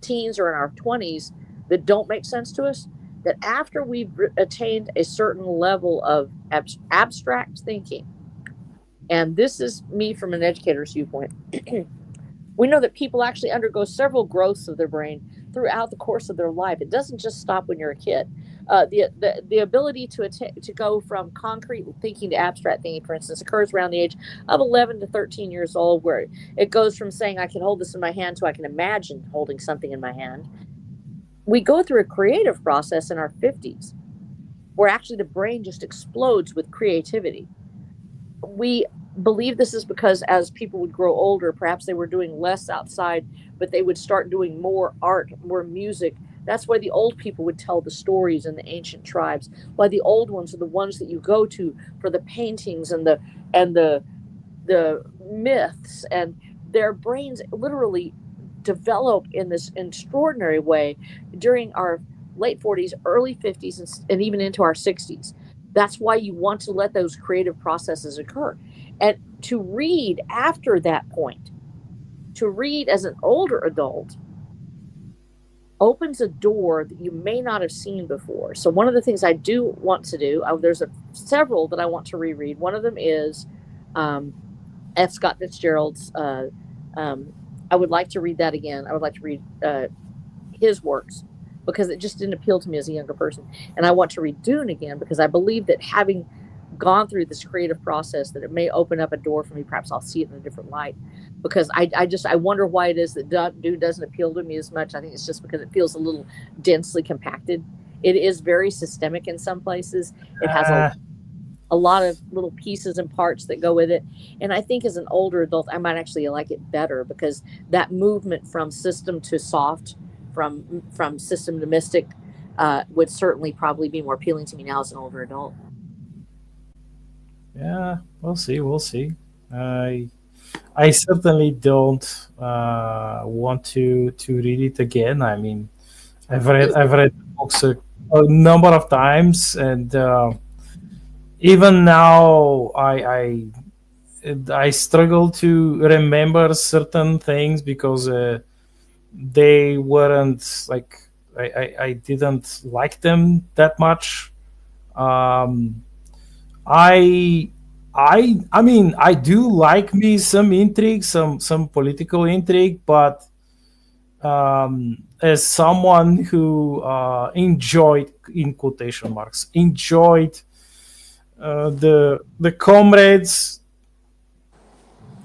teens or in our 20s that don't make sense to us, that after we've attained a certain level of abstract thinking, and this is me from an educator's viewpoint, we know that people actually undergo several growths of their brain throughout the course of their life. It doesn't just stop when you're a kid. The ability to go from concrete thinking to abstract thinking, for instance, occurs around the age of 11 to 13 years old, where it goes from saying I can hold this in my hand to I can imagine holding something in my hand. We go through a creative process in our 50s where actually the brain just explodes with creativity. We believe this is because as people would grow older, perhaps they were doing less outside, but they would start doing more art, more music. That's why the old people would tell the stories in the ancient tribes. Why the old ones are the ones that you go to for the paintings and the myths, and their brains literally develop in this extraordinary way during our late 40s, early 50s, and even into our 60s. That's why you want to let those creative processes occur. And to read after that point, to read as an older adult, opens a door that you may not have seen before. So one of the things I do want to do, there's several that I want to reread. One of them is F. Scott Fitzgerald's. I would like to read that again. I would like to read his works because it just didn't appeal to me as a younger person. And I want to read Dune again because I believe that having gone through this creative process, that it may open up a door for me. Perhaps I'll see it in a different light, because I wonder why it is that Dune doesn't appeal to me as much. I think it's just because it feels a little densely compacted. It is very systemic in some places. It has a lot of little pieces and parts that go with it. And I think as an older adult, I might actually like it better because that movement from system to soft, from system to mystic, would certainly probably be more appealing to me now as an older adult. Yeah, we'll see. We'll see. I certainly don't want to read it again. I mean, I've read the books a number of times, and even now I struggle to remember certain things because they weren't like I didn't like them that much. Um, I mean I do like me some intrigue, some political intrigue, but as someone who enjoyed, in quotation marks, enjoyed the comrades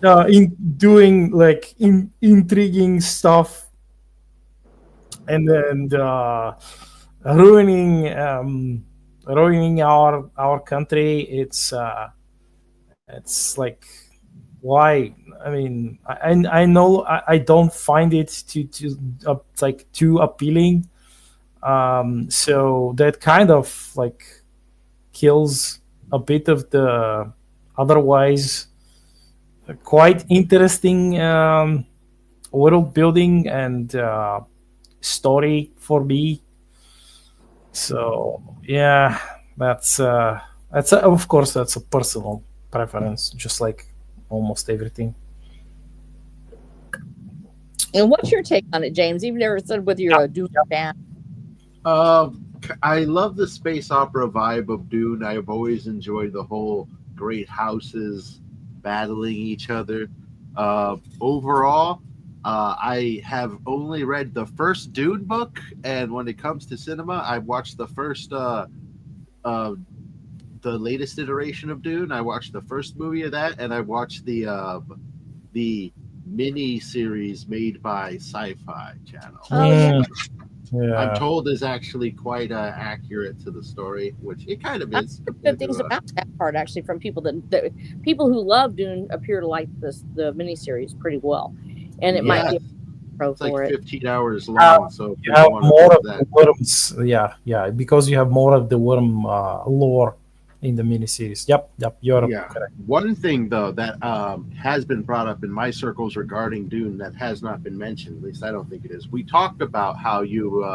in doing like intriguing stuff and then ruining ruining our country. It's like, why? I mean, I know I don't find it to like too appealing. So that kind of like kills a bit of the otherwise quite interesting world building and story for me. So yeah, that's of course that's a personal preference, just like almost everything. And what's your take on it, James? You've never said whether you're a Dune fan. I love the space opera vibe of Dune. I have always enjoyed the whole great houses battling each other. Overall, I have only read the first Dune book, and when it comes to cinema, I've watched the latest iteration of Dune. I watched the first movie of that, and I watched the mini series made by Sci-Fi Channel. Oh, yeah. Yeah. I'm told is actually quite accurate to the story, which it kind of is. Good things about that part, actually, from people that people who love Dune appear to like the miniseries pretty well, and it might be pro It's like for it. 15 hours have, long. So if you you have want to more watch of that, the worms. Yeah, because you have more of the worm lore in the miniseries. Yep, you're yeah. correct. One thing though that has been brought up in my circles regarding Dune that has not been mentioned, at least I don't think it is. We talked about how you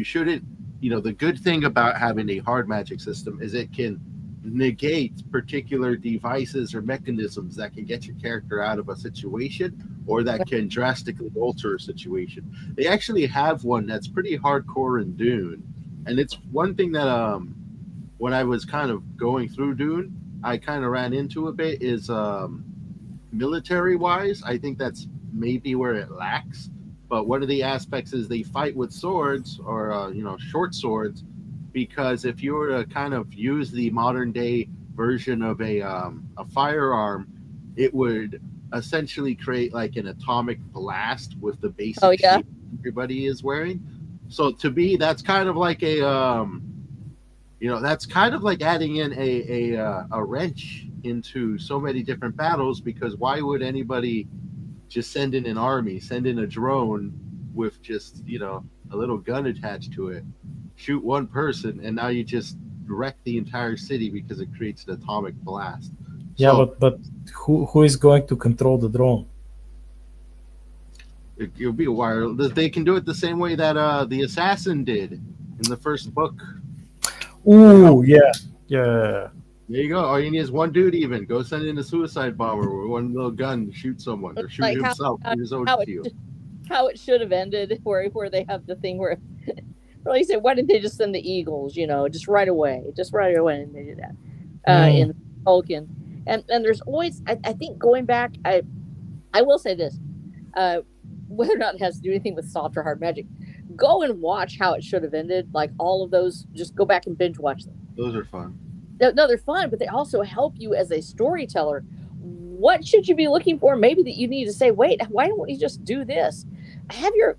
shouldn't, the good thing about having a hard magic system is it can negate particular devices or mechanisms that can get your character out of a situation or that can drastically alter a situation. They actually have one that's pretty hardcore in Dune, and it's one thing that when I was kind of going through Dune, I kind of ran into a bit is military wise. I think that's maybe where it lacks. But one of the aspects is they fight with swords or short swords, because if you were to kind of use the modern day version of a firearm, it would essentially create like an atomic blast with the Oh basic yeah, shield everybody is wearing. So to me, that's kind of like that's kind of like adding in a wrench into so many different battles, because why would anybody just send in an army, send in a drone with just a little gun attached to it, shoot one person, and now you just wreck the entire city because it creates an atomic blast. Yeah, So but who is going to control the drone? it'll be a while. They can do it the same way that the assassin did in the first book. Ooh, yeah. There you go. All you need is one dude. Even go send in a suicide bomber with one little gun to shoot someone or it's shoot like himself in his own how shield. how it should have ended, where they have the thing where, well, you said, why didn't they just send the Eagles? Just right away, and they did that in Tolkien. And there's always, I think, going back, I will say this, whether or not it has to do anything with soft or hard magic, go and watch How It Should Have Ended. Like all of those, just go back and binge watch them. Those are fun. No, they're fun, but they also help you as a storyteller. What should you be looking for? Maybe that you need to say, wait, why don't we just do this? Have your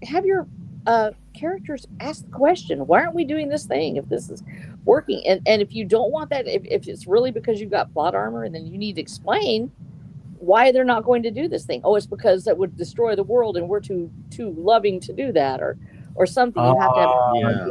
characters ask the question, why aren't we doing this thing if this is working? And if you don't want that, if it's really because you've got plot armor, and then you need to explain why they're not going to do this thing. Oh, it's because that would destroy the world and we're too loving to do that, or something. You have to have. Yeah.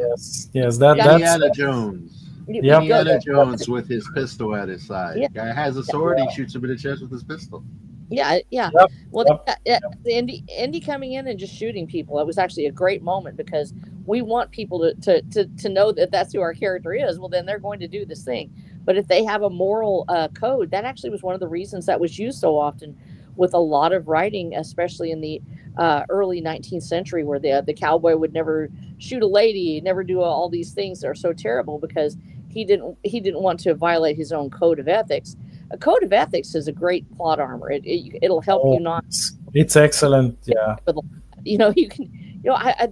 Yes. That's Indiana Jones. Yep. Indiana Jones with his pistol at his side. Yeah. Guy has a sword. He shoots him in the chest with his pistol. Yeah. Yep. Well, the Indy coming in and just shooting people. It was actually a great moment because we want people to know that that's who our character is. Well, then they're going to do this thing. But if they have a moral code, that actually was one of the reasons that was used so often with a lot of writing, especially in the early 19th century, where the cowboy would never shoot a lady, never do all these things that are so terrible because he didn't want to violate his own code of ethics. A code of ethics is a great plot armor. It'll help you not. It's excellent. Yeah. You can.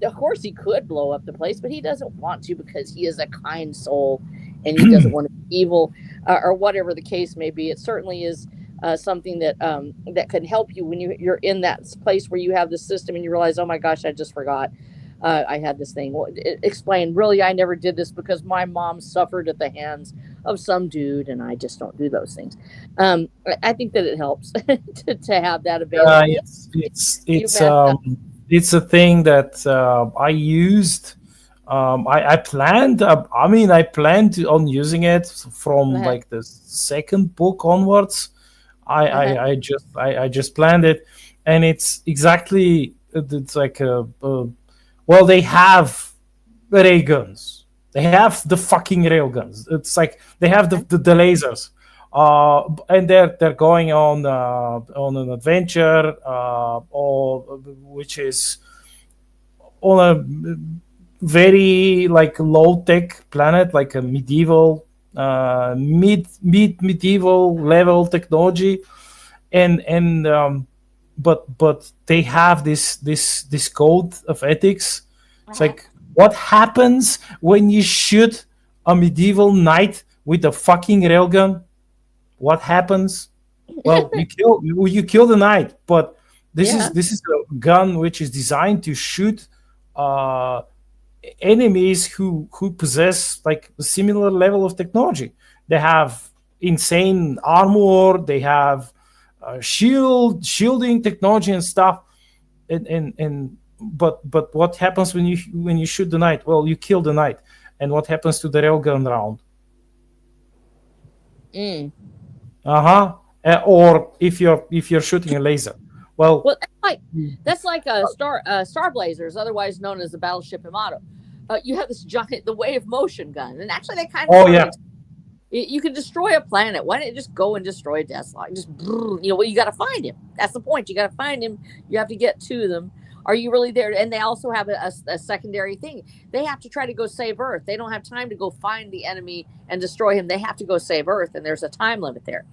Of course he could blow up the place, but he doesn't want to because he is a kind soul, and he doesn't want to be evil, or whatever the case may be. It certainly is something that can help you when you're in that place where you have the system and you realize, oh my gosh, I just forgot. I had this thing. Well, explain, really, I never did this because my mom suffered at the hands of some dude, and I just don't do those things. I think that it helps to have that available. It's a thing that I used. I planned. I planned on using it from like the second book onwards. I just planned it, and it's exactly. It's like well, they have ray guns. They have the fucking rail guns. It's like they have the lasers, and they're going on an adventure, which is on a very like low tech planet, like a medieval, medieval level technology, and but they have this code of ethics. It's like, what happens when you shoot a medieval knight with a fucking railgun? What happens? Well, you kill the knight, but this is a gun which is designed to shoot enemies who possess like a similar level of technology. They have insane armor. They have shielding technology and stuff. but what happens when you shoot the knight? Well, you kill the knight, and what happens to the railgun round? Mm. Or if you're shooting a laser, well, Well, that's like Star Blazers, otherwise known as the Battleship Yamato. You have this giant, the wave motion gun, and actually, they kind of oh sort yeah, of you can destroy a planet. Why don't you just go and destroy a Death Star? Just well, you got to find him. That's the point. You got to find him. You have to get to them. Are you really there? And they also have a secondary thing. They have to try to go save Earth. They don't have time to go find the enemy and destroy him. They have to go save Earth, and there's a time limit there.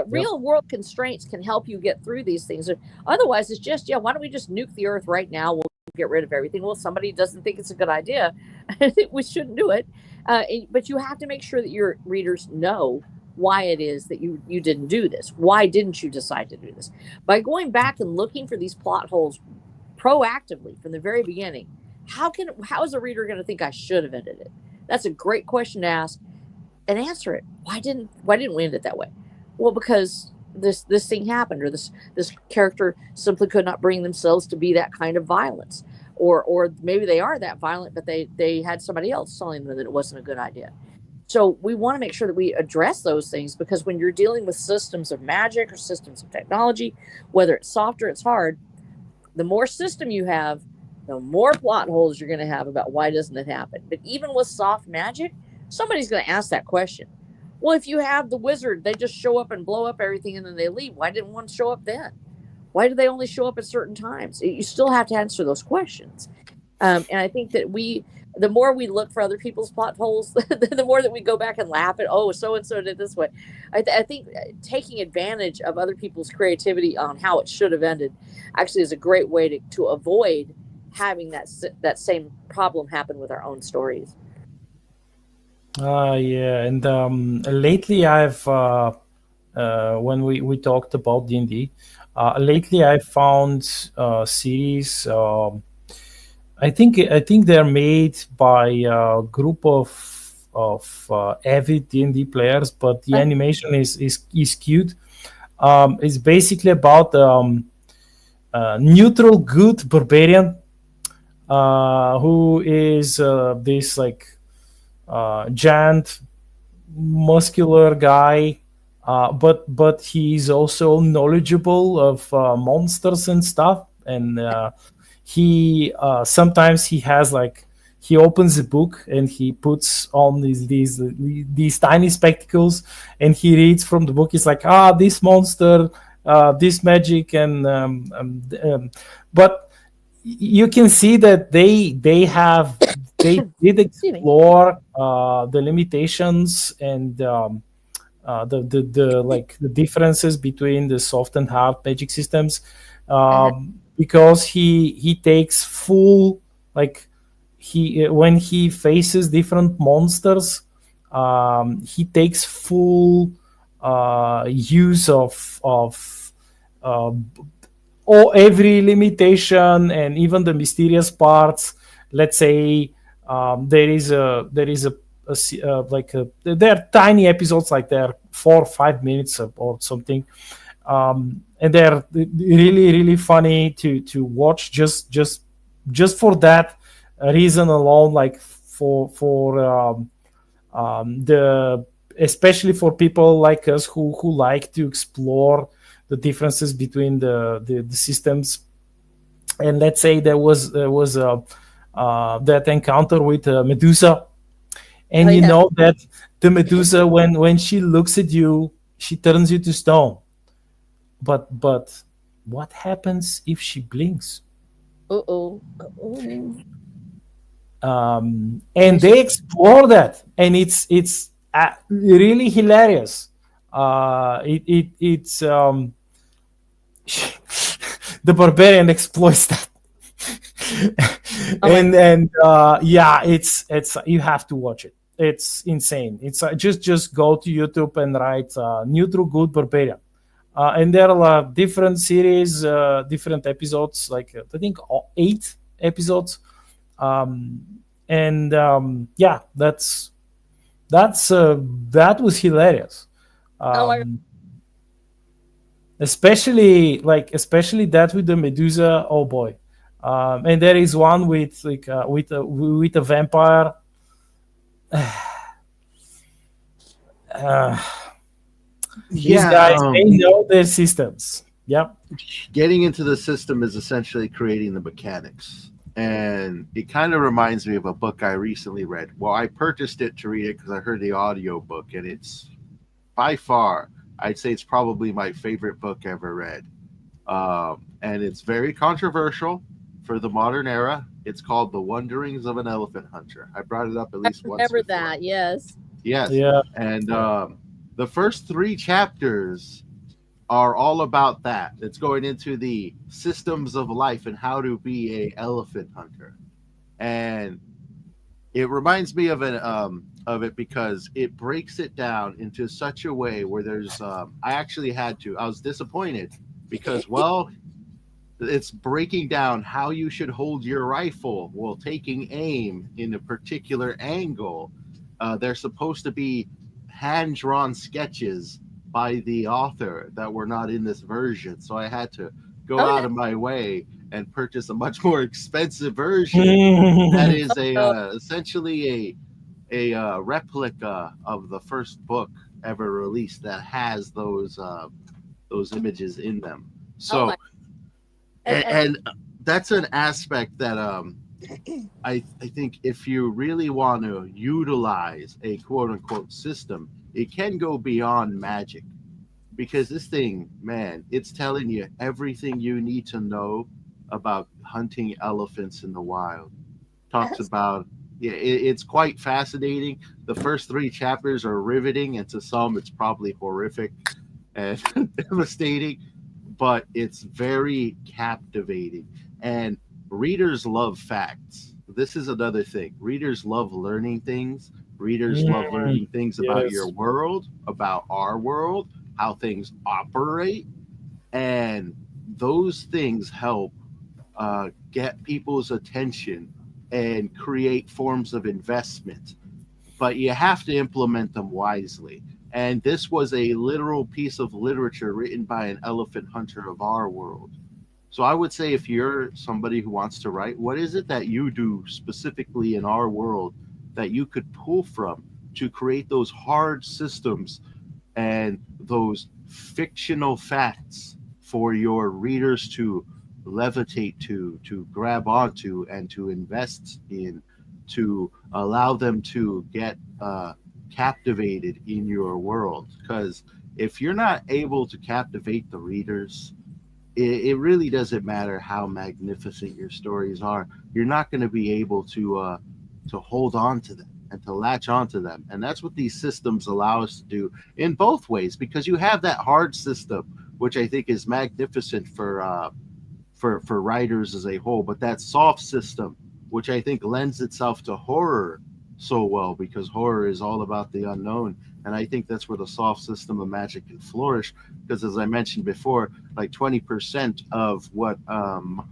Real world constraints can help you get through these things. Otherwise, it's just, why don't we just nuke the Earth right now? We'll get rid of everything. Well, somebody doesn't think it's a good idea. I think we shouldn't do it. But you have to make sure that your readers know why it is that you didn't do this. Why didn't you decide to do this? By going back and looking for these plot holes proactively from the very beginning, how is a reader going to think I should have ended it? That's a great question to ask, and answer it. Why didn't we end it that way? Well, because this thing happened, or this character simply could not bring themselves to be that kind of violence, or maybe they are that violent, but they had somebody else telling them that it wasn't a good idea. So we want to make sure that we address those things, because when you're dealing with systems of magic or systems of technology, whether it's soft or it's hard, the more system you have, the more plot holes you're going to have about why doesn't it happen. But even with soft magic, somebody's going to ask that question. Well, if you have the wizard, they just show up and blow up everything and then they leave. Why didn't one show up then? Why do they only show up at certain times? You still have to answer those questions. And I think that the more we look for other people's plot holes, the more that we go back and laugh at, oh, so-and-so did this way. I think taking advantage of other people's creativity on how it should have ended actually is a great way to avoid having that same problem happen with our own stories. yeah, and lately I've when we talked about D&D, lately I found series. I think they're made by a group of avid D&D players, but the animation is cute. It's basically about neutral good barbarian who is this like giant muscular guy, but he's also knowledgeable of monsters and stuff, and he sometimes he has like he opens a book and he puts on these tiny spectacles and he reads from the book. He's like, this monster, this magic, and but you can see that they did explore the limitations and the like the differences between the soft and hard magic systems, because he takes full, like, when he faces different monsters, he takes full use of every limitation and even the mysterious parts. Let's say there are tiny episodes, like they're 4 or 5 minutes or something, and they're really really funny to watch just for that reason alone, like for the especially for people like us who like to explore the differences between the systems. And let's say there was that encounter with Medusa, and you know that the Medusa, when she looks at you, she turns you to stone. But what happens if she blinks? And they explore that, and it's really hilarious. It's the barbarian exploits that. and yeah, it's you have to watch it. It's insane. It's just go to YouTube and write neutral good barbarian, and there are different series, different episodes, like I think 8 episodes, and yeah, that was hilarious. especially that with the Medusa. Oh boy. And there is one with with a vampire. uh, these Yeah, guys, they know their systems. Yep. getting into the system is essentially creating the mechanics. And it kind of reminds me of a book I recently read. Well, I purchased it to read it because I heard the audio book, and it's by far, I'd say it's probably my favorite book ever read. And it's very controversial for the modern era. It's called The Wanderings of an Elephant Hunter. I brought it up at I least once remember before. that. Yes. Yes. Yeah. And the first three chapters are all about that. It's going into the systems of life and how to be a elephant hunter. And it reminds me of it because it breaks it down into such a way where there's I actually had to. I was disappointed because well, it's breaking down how you should hold your rifle while taking aim in a particular angle. They're supposed to be hand drawn sketches by the author that were not in this version. So I had to go Oh out no. of my way and purchase a much more expensive version that is a Oh, essentially a replica of the first book ever released that has those images in them. oh my. So And, and and that's an aspect that I think if you really want to utilize a quote unquote system, it can go beyond magic because this thing, man, it's telling you everything you need to know about hunting elephants in the wild. Talks that's about yeah, it's quite fascinating. The first three chapters are riveting, and to some, it's probably horrific and devastating, but it's very captivating. And readers love facts. This is another thing. Readers love learning things. Readers love learning things about your Yes. world, about our world, how things operate. And those things help get people's attention and create forms of investment, but you have to implement them wisely. And this was a literal piece of literature written by an elephant hunter of our world. So I would say if you're somebody who wants to write, what is it that you do specifically in our world that you could pull from to create those hard systems and those fictional facts for your readers to levitate to grab onto, and to invest in, to allow them to get captivated in your world? Because if you're not able to captivate the readers, it really doesn't matter how magnificent your stories are. You're not going to be able to hold on to them and to latch onto them. And that's what these systems allow us to do in both ways, because you have that hard system, which I think is magnificent for writers as a whole, but that soft system, which I think lends itself to horror so well, because horror is all about the unknown. And I think that's where the soft system of magic can flourish. Because as I mentioned before, like 20% of what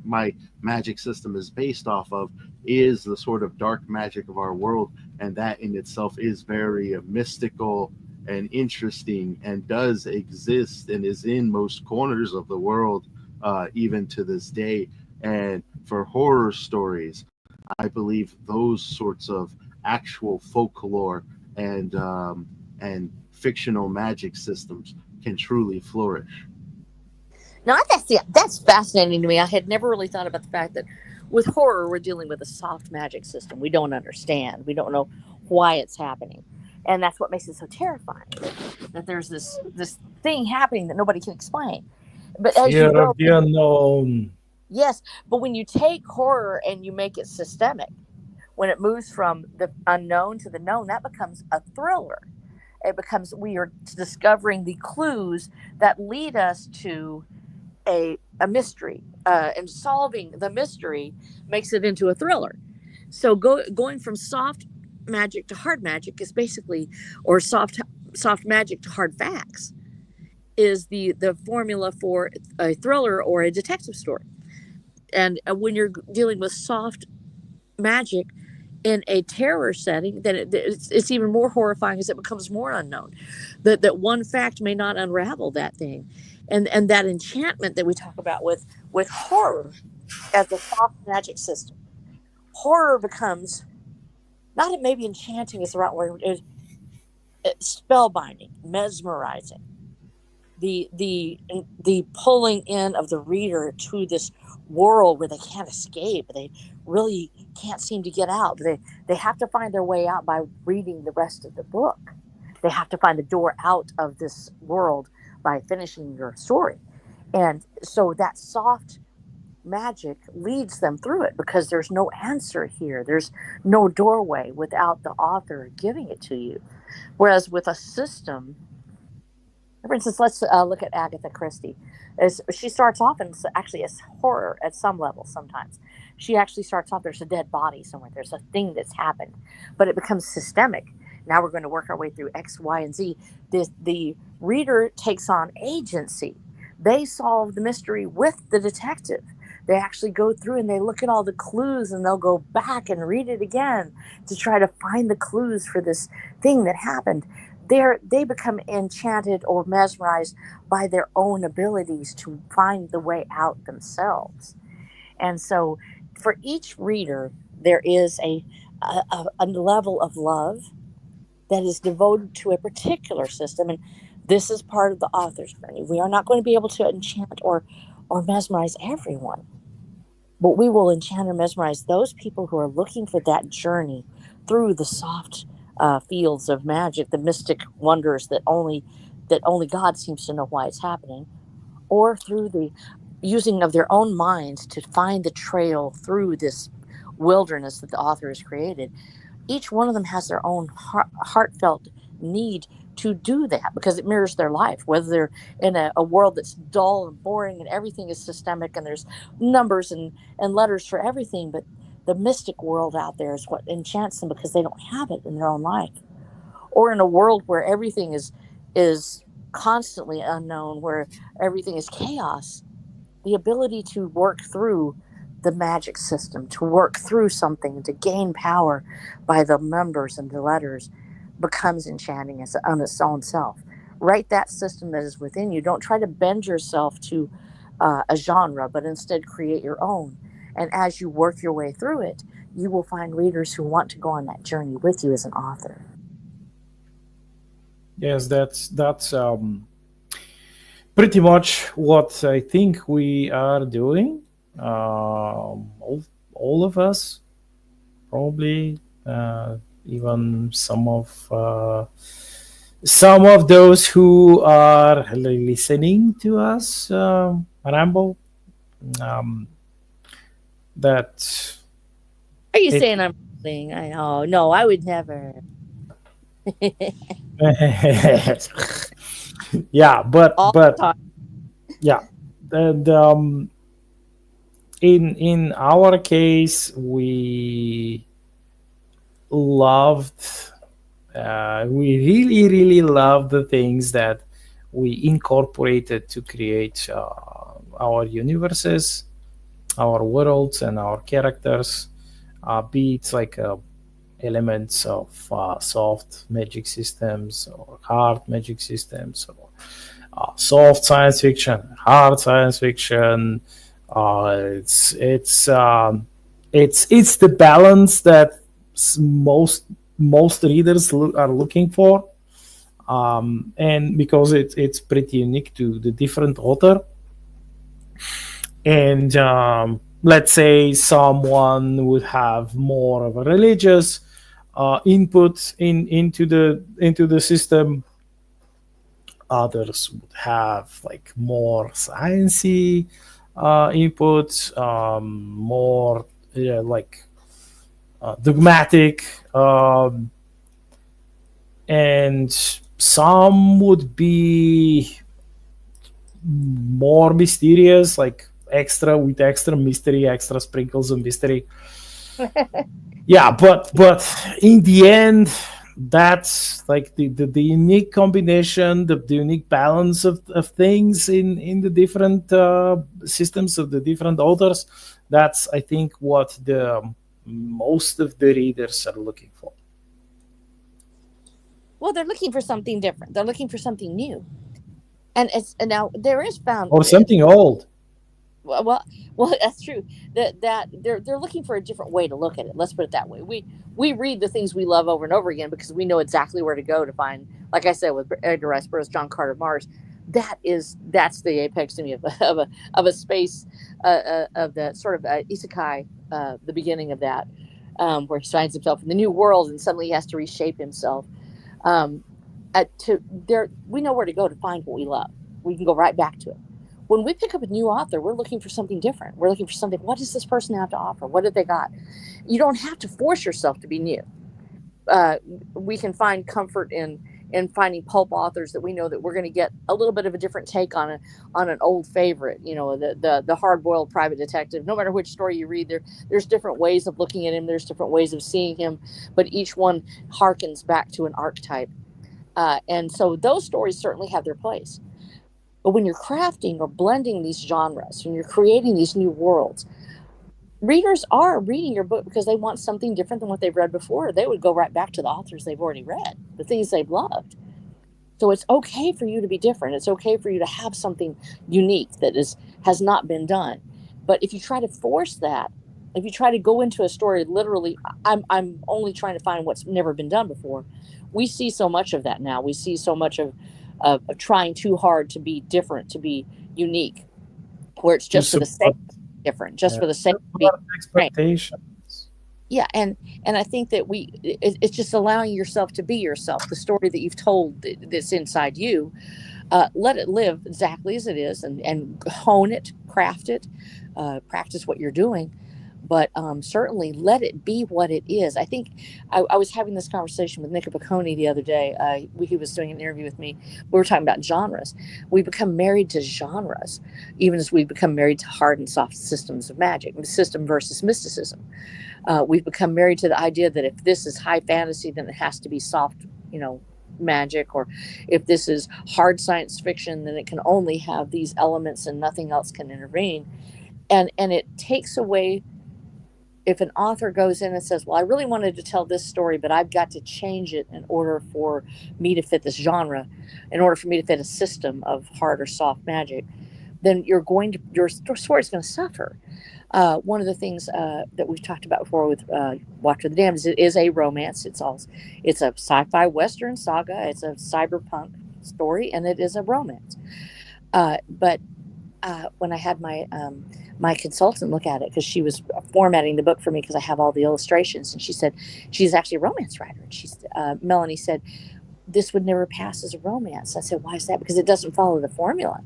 my magic system is based off of is the sort of dark magic of our world. And that in itself is very mystical and interesting, and does exist and is in most corners of the world, even to this day. And for horror stories, I believe those sorts of actual folklore and fictional magic systems can truly flourish. now that's yeah, that's fascinating to me. I had never really thought about the fact that with horror we're dealing with a soft magic system. We don't understand. We don't know why it's happening. And that's what makes it so terrifying. That there's this thing happening that nobody can explain. But as you Fear go, of the unknown. yes, but when you take horror and you make it systemic, when it moves from the unknown to the known, that becomes a thriller. It becomes we are discovering the clues that lead us to a mystery, and solving the mystery makes it into a thriller. So going from soft magic to hard magic is basically, or soft magic to hard facts is the formula for a thriller or a detective story. And when you're dealing with soft magic, in a terror setting, then it's even more horrifying as it becomes more unknown. That one fact may not unravel that thing, and that enchantment that we talk about with horror as a soft magic system. Horror becomes not maybe enchanting is the right word. It's spellbinding, mesmerizing. The pulling in of the reader to this world where they can't escape. They really can't seem to get out. They have to find their way out by reading the rest of the book. They have to find the door out of this world by finishing your story. And so that soft magic leads them through it because there's no answer here. There's no doorway without the author giving it to you. Whereas with a system, for instance, let's look at Agatha Christie. She starts off and actually as horror at some level sometimes. She actually starts off, there's a dead body somewhere. There's a thing that's happened. But it becomes systemic. Now we're going to work our way through X, Y, and Z. The reader takes on agency. They solve the mystery with the detective. They actually go through and they look at all the clues and they'll go back and read it again to try to find the clues for this thing that happened. They become enchanted or mesmerized by their own abilities to find the way out themselves. And so for each reader, there is a level of love that is devoted to a particular system. And this is part of the author's journey. We are not going to be able to enchant or mesmerize everyone, but we will enchant or mesmerize those people who are looking for that journey through the soft fields of magic, the mystic wonders that only God seems to know why it's happening, or through the using of their own minds to find the trail through this wilderness that the author has created. Each one of them has their own heartfelt need to do that because it mirrors their life, whether they're in a world that's dull and boring and everything is systemic and there's numbers and letters for everything, but the mystic world out there is what enchants them because they don't have it in their own life. Or in a world where everything is constantly unknown, where everything is chaos, the ability to work through the magic system, to work through something, to gain power by the numbers and the letters becomes enchanting on its own self. Write that system that is within you. Don't try to bend yourself to a genre, but instead create your own. And as you work your way through it, you will find readers who want to go on that journey with you as an author. Yes, that's pretty much what I think we are doing. All of us, probably, even some of those who are listening to us ramble. That Are you saying I'm saying? No, I would never. Yeah, but Time. yeah, and in our case, we loved. We really loved the things that we incorporated to create our universes, our worlds, and our characters. Be it like elements of soft magic systems or hard magic systems, or soft science fiction, hard science fiction. It's the balance that most readers are looking for, and because it's pretty unique to the different author. And let's say someone would have more of a religious input into the system. Others would have like more sciencey input, more like dogmatic, and some would be more mysterious, like extra mystery, extra sprinkles of mystery. Yeah, but in the end, that's like the unique combination, the unique balance of things in the different systems of the different authors. That's, I think, what most of the readers are looking for. Well, they're looking for something different. They're looking for something new. And now there is found Or something old. well, that's true. That they're looking for a different way to look at it. Let's put it that way. We read the things we love over and over again because we know exactly where to go to find. Like I said, with Edgar Rice Burroughs, John Carter of Mars, that's the apex to me of a space of the sort of isekai, the beginning of that, where he finds himself in the new world and suddenly he has to reshape himself. We know where to go to find what we love. We can go right back to it. When we pick up a new author, we're looking for something different. We're looking for something. What does this person have to offer? What have they got? You don't have to force yourself to be new. We can find comfort in finding pulp authors that we know that we're going to get a little bit of a different take on an old favorite. You know, the hard-boiled private detective. No matter which story you read, there's different ways of looking at him. There's different ways of seeing him, but each one harkens back to an archetype. And so those stories certainly have their place. But when you're crafting or blending these genres, when you're creating these new worlds, readers are reading your book because they want something different than what they've read before. They would go right back to the authors they've already read, the things they've loved. So it's okay for you to be different. It's okay for you to have something unique that has not been done. But if you try to force that, if you try to go into a story literally, I'm only trying to find what's never been done before. We see so much of that now. We see so much of trying too hard to be different, to be unique, where it's just for the sake of different, just for the sake of being expectations. Yeah, and I think that it's just allowing yourself to be yourself, the story that you've told that's inside you. Let it live exactly as it is, and hone it, craft it, practice what you're doing. But certainly let it be what it is. I think I was having this conversation with Nick Piccone the other day. He was doing an interview with me. We were talking about genres. We become married to genres, even as we become married to hard and soft systems of magic, system versus mysticism. We've become married to the idea that if this is high fantasy, then it has to be soft, magic, or if this is hard science fiction, then it can only have these elements and nothing else can intervene. And it takes away. If an author goes in and says, well, I really wanted to tell this story, but I've got to change it in order for me to fit this genre, in order for me to fit a system of hard or soft magic, then your story is going to suffer. One of the things that we've talked about before with Watcher the Damned is it is a romance. It's a sci-fi Western saga. It's a cyberpunk story, and it is a romance. But when I had my consultant look at it, because she was formatting the book for me because I have all the illustrations, and she said she's actually a romance writer. And Melanie said, this would never pass as a romance. I said, why is that? Because it doesn't follow the formula.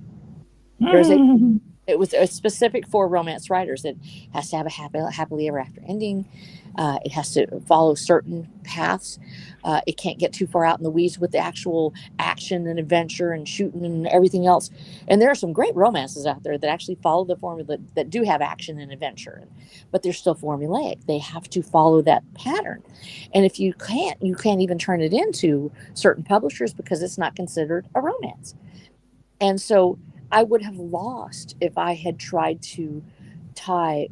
It was specific for romance writers. It has to have a happily ever after ending. It has to follow certain paths. It can't get too far out in the weeds with the actual action and adventure and shooting and everything else. And there are some great romances out there that actually follow the formula, that do have action and adventure, but they're still formulaic. They have to follow that pattern. And if you can't even turn it into certain publishers because it's not considered a romance. And so I would have lost if I had tried to tie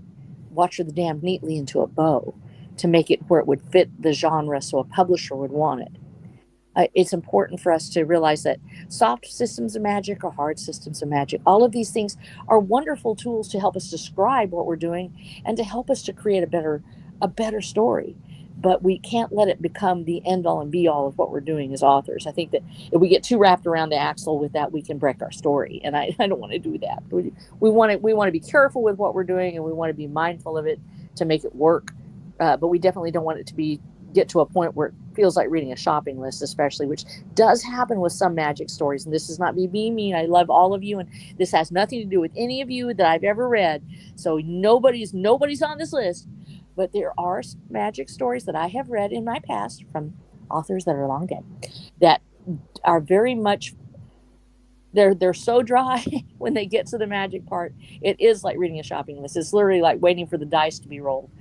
Watcher the Damned neatly into a bow to make it where it would fit the genre so a publisher would want it. It's important for us to realize that soft systems of magic or hard systems of magic, all of these things are wonderful tools to help us describe what we're doing and to help us to create a better story. But we can't let it become the end all and be all of what we're doing as authors. I think that if we get too wrapped around the axle with that, we can break our story. And I don't want to do that. We want to be careful with what we're doing, and we want to be mindful of it to make it work. But we definitely don't want it to get to a point where it feels like reading a shopping list, especially, which does happen with some magic stories. And this is not me being mean. I love all of you, and this has nothing to do with any of you that I've ever read. So nobody's on this list. But there are magic stories that I have read in my past from authors that are long dead that are very much, they're so dry when they get to the magic part. It is like reading a shopping list. It's literally like waiting for the dice to be rolled.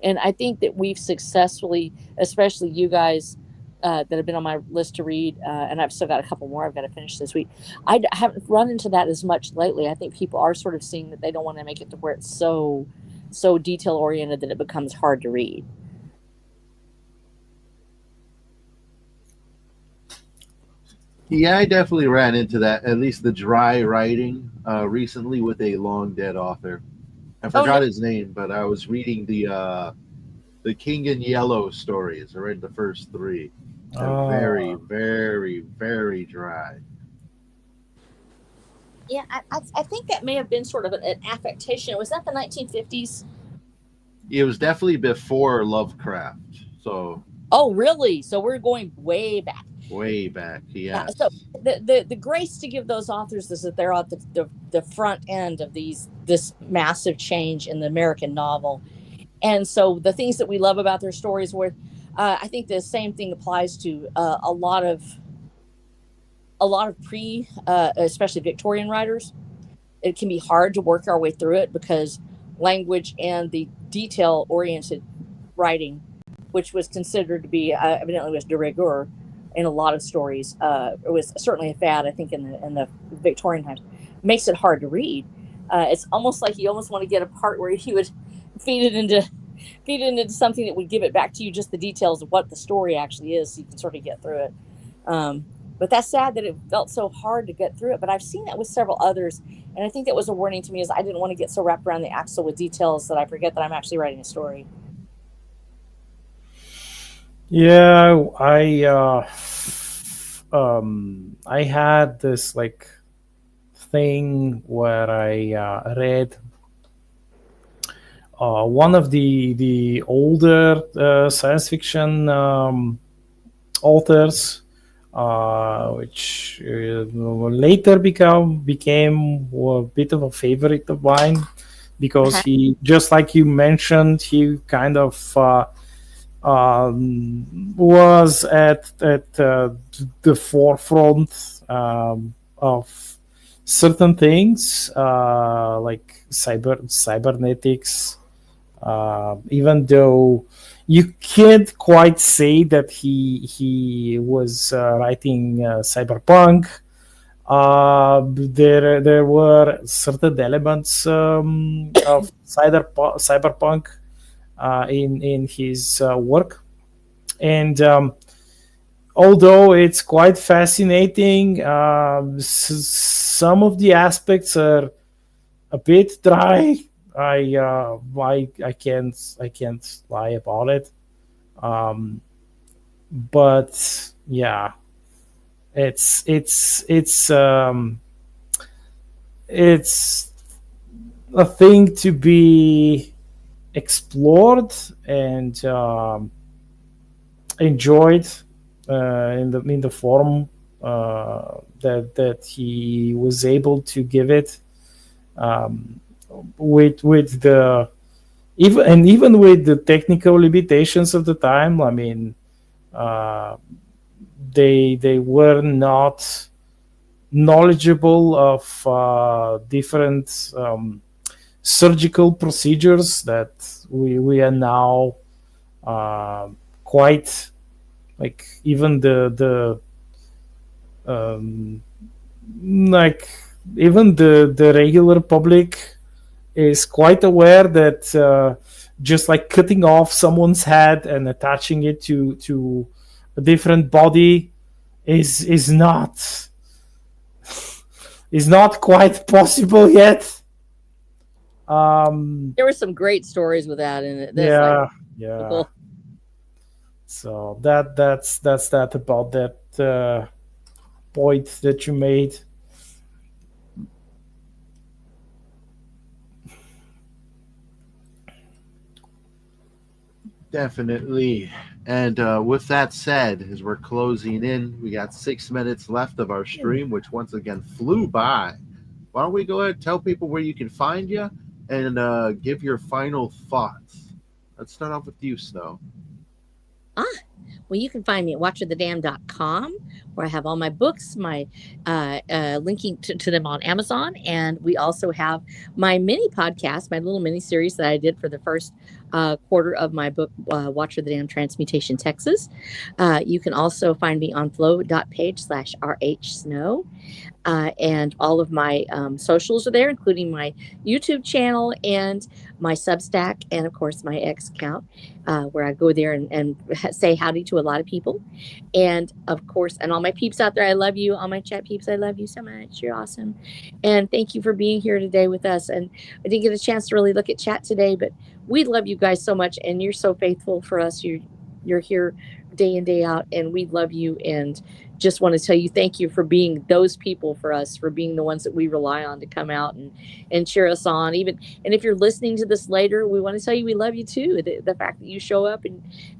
And I think that we've successfully, especially you guys that have been on my list to read, and I've still got a couple more I've got to finish this week. I haven't run into that as much lately. I think people are sort of seeing that they don't want to make it to where it's so so detail oriented that it becomes hard to read. Yeah, I definitely ran into that. At least the dry writing recently with a long dead author. I Oh, forgot no. his name, but I was reading the King in Yellow stories. I read the first three. They're very, very, very dry. Yeah, I think that may have been sort of an affectation. Was that the 1950s? It was definitely before Lovecraft, so Oh, really? So we're going way back. way back. Yeah. So Yes. the grace to give those authors is that they're at the front end of this massive change in the American novel, and so the things that we love about their stories were, I think the same thing applies to a lot of especially Victorian writers. It can be hard to work our way through it because language and the detail oriented writing, which was considered to be evidently was de rigueur in a lot of stories, it was certainly a fad, I think, in the Victorian times, makes it hard to read. It's almost like you almost want to get a part where you would feed it into something that would give it back to you, just the details of what the story actually is, so you can sort of get through it. But that's sad that it felt so hard to get through it. But I've seen that with several others, and I think that was a warning to me, is I didn't want to get so wrapped around the axle with details that I forget that I'm actually writing a story. Yeah, I had this like thing where I read one of the older science fiction authors, which later became a bit of a favorite of mine, because he, just like you mentioned, he kind of was at the forefront of certain things, like cybernetics, even though you can't quite say that he was writing cyberpunk. There were certain elements of cyberpunk in his work, and although it's quite fascinating, some of the aspects are a bit dry. I can't lie about it. But yeah, it's a thing to be explored and enjoyed in the form that he was able to give it, with the even with the technical limitations of the time. I mean, they were not knowledgeable of different surgical procedures that we are now quite, like, even the like even the regular public is quite aware that just like cutting off someone's head and attaching it to a different body is not quite possible yet. There were some great stories with that in it. Yeah. Cool. So that's that about that point that you made. Definitely. And with that said, as we're closing in, we got 6 minutes left of our stream, which once again flew by. Why don't we go ahead and tell people where you can find you and give your final thoughts? Let's start off with you, Snow. Well, you can find me at watchofthedam.com, where I have all my books, my linking to them on Amazon. And we also have my mini podcast, my little mini series that I did for the first quarter of my book, Watcher the Damn Transmutation Texas. You can also find me on flow.page/rhsnow. And all of my socials are there, including my YouTube channel and my Substack, and of course my X account, where I go there and say howdy to a lot of people. And of course, and all my peeps out there, I love you. All my chat peeps, I love you so much. You're awesome. And thank you for being here today with us. And I didn't get a chance to really look at chat today, but we love you guys so much, and you're so faithful for us. You're here day in day out, and we love you, and just want to tell you thank you for being those people for us, for being the ones that we rely on to come out and cheer us on. Even, and if you're listening to this later, we want to tell you we love you too. The fact that you show up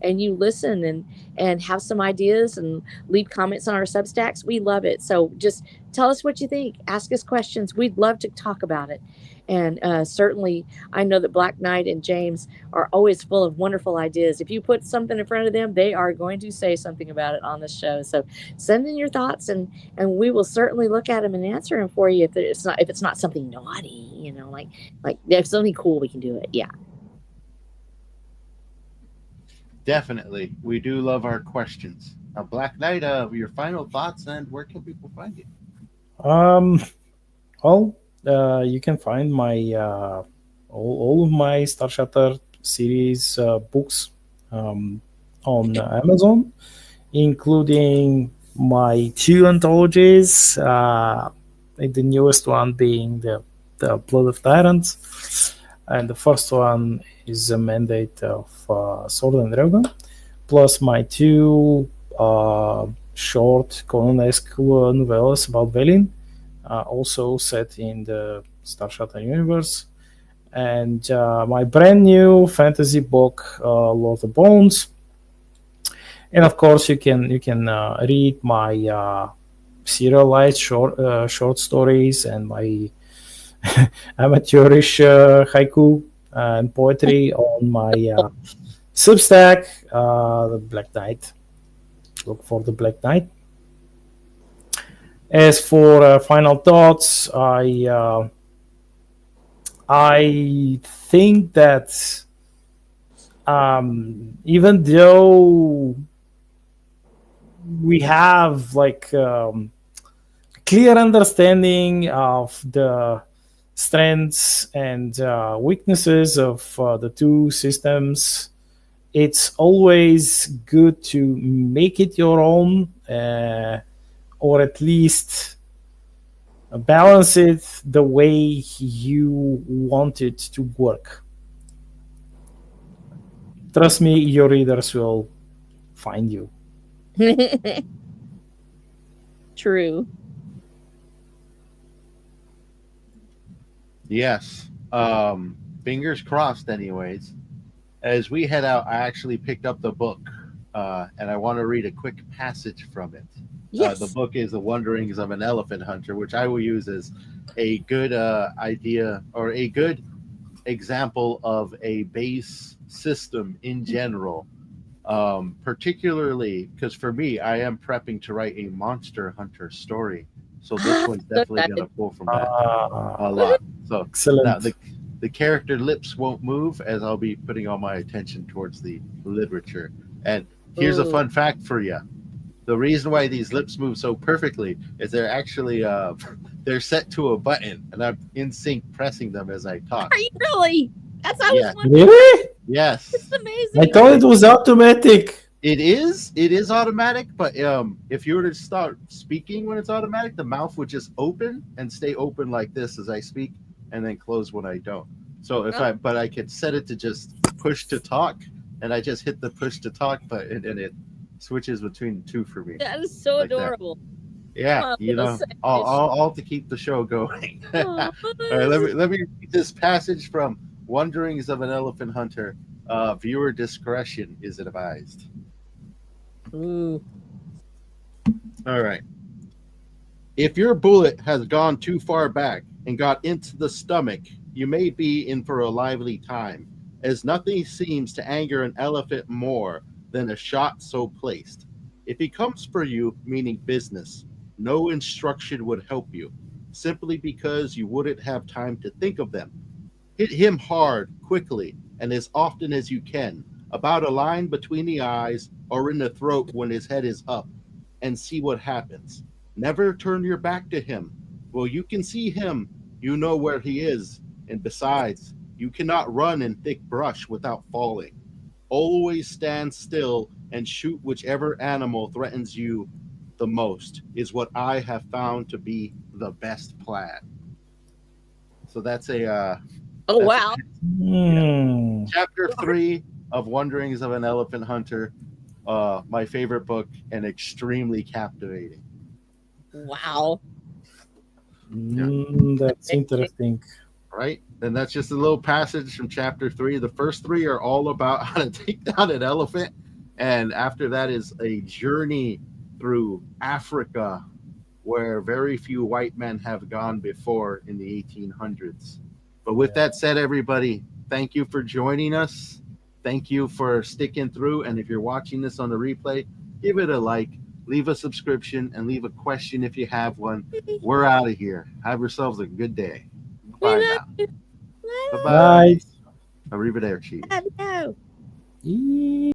and you listen and have some ideas and leave comments on our Substacks, we love it. So just tell us what you think, ask us questions, we'd love to talk about it. And certainly I know that Black Knight and James are always full of wonderful ideas. If you put something in front of them, they are going to say something about it on the show. So send in your thoughts, and we will certainly look at them and answer them for you. If it's not something naughty, like if something cool, we can do it. Yeah. Definitely. We do love our questions. Black Knight, your final thoughts, and where can people find you? Well, you can find my all of my Star Shattered series books on Amazon, including my 2 anthologies. The newest one being the Blood of Tyrants, and the first one is a Mandate of Sword and Dragon, plus my 2 short Conan-esque novellas about Velin, also set in the Star Shattered universe, and my brand new fantasy book, Lord of Bones. And of course, you can read my serialized short stories and my amateurish haiku and poetry on my Substack, the Black Knight. Look for the Black Knight. As for final thoughts, I think that even though we have clear understanding of the strengths and weaknesses of the 2 systems, it's always good to make it your own, or at least balance it the way you want it to work. Trust me, your readers will find you. True. Yes. Fingers crossed, anyways. As we head out, I actually picked up the book, and I want to read a quick passage from it. Yes. The book is The Wanderings of an Elephant Hunter, which I will use as a good idea, or a good example of a base system in general. Particularly because for me, I am prepping to write a Monster Hunter story. So this one's definitely going to pull from that a lot. So excellent. Now the character lips won't move, as I'll be putting all my attention towards the literature. And here's a fun fact for you. The reason why these lips move so perfectly is they're actually they're set to a button, and I'm in sync pressing them as I talk. Are you really? That's how I Yeah. was wondering. Really? Yes. It's amazing. I thought it was automatic. It is automatic, but if you were to start speaking when it's automatic, the mouth would just open and stay open like this as I speak, and then close when I don't. So but I could set it to just push to talk, and I just hit the push to talk button, and it switches between the 2 for me. That is so Like that. adorable. Yeah, Oh, all to keep the show going. Oh, All right, let me read this passage from Wanderings of an Elephant Hunter. Viewer discretion is advised. Ooh. All right. If your bullet has gone too far back and got into the stomach, you may be in for a lively time, as nothing seems to anger an elephant more than a shot so placed. If he comes for you, meaning business, no instruction would help you, simply because you wouldn't have time to think of them. Hit him hard, quickly, and as often as you can, about a line between the eyes or in the throat when his head is up, and see what happens. Never turn your back to him. Well, you can see him, you know where he is, and besides, you cannot run in thick brush without falling. Always stand still and shoot whichever animal threatens you the most, is what I have found to be the best plan. So that's Oh, that's wow. chapter 3 of Wanderings of an Elephant Hunter. My favorite book and extremely captivating. Wow. That's interesting. Right? And that's just a little passage from chapter 3. The first 3 are all about how to take down an elephant. And after that is a journey through Africa, where very few white men have gone before in the 1800s. But with that said, everybody, thank you for joining us. Thank you for sticking through. And if you're watching this on the replay, give it a like, leave a subscription, and leave a question if you have one. We're out of here. Have yourselves a good day. Bye now. Bye-bye. Right. Arrivederci. No.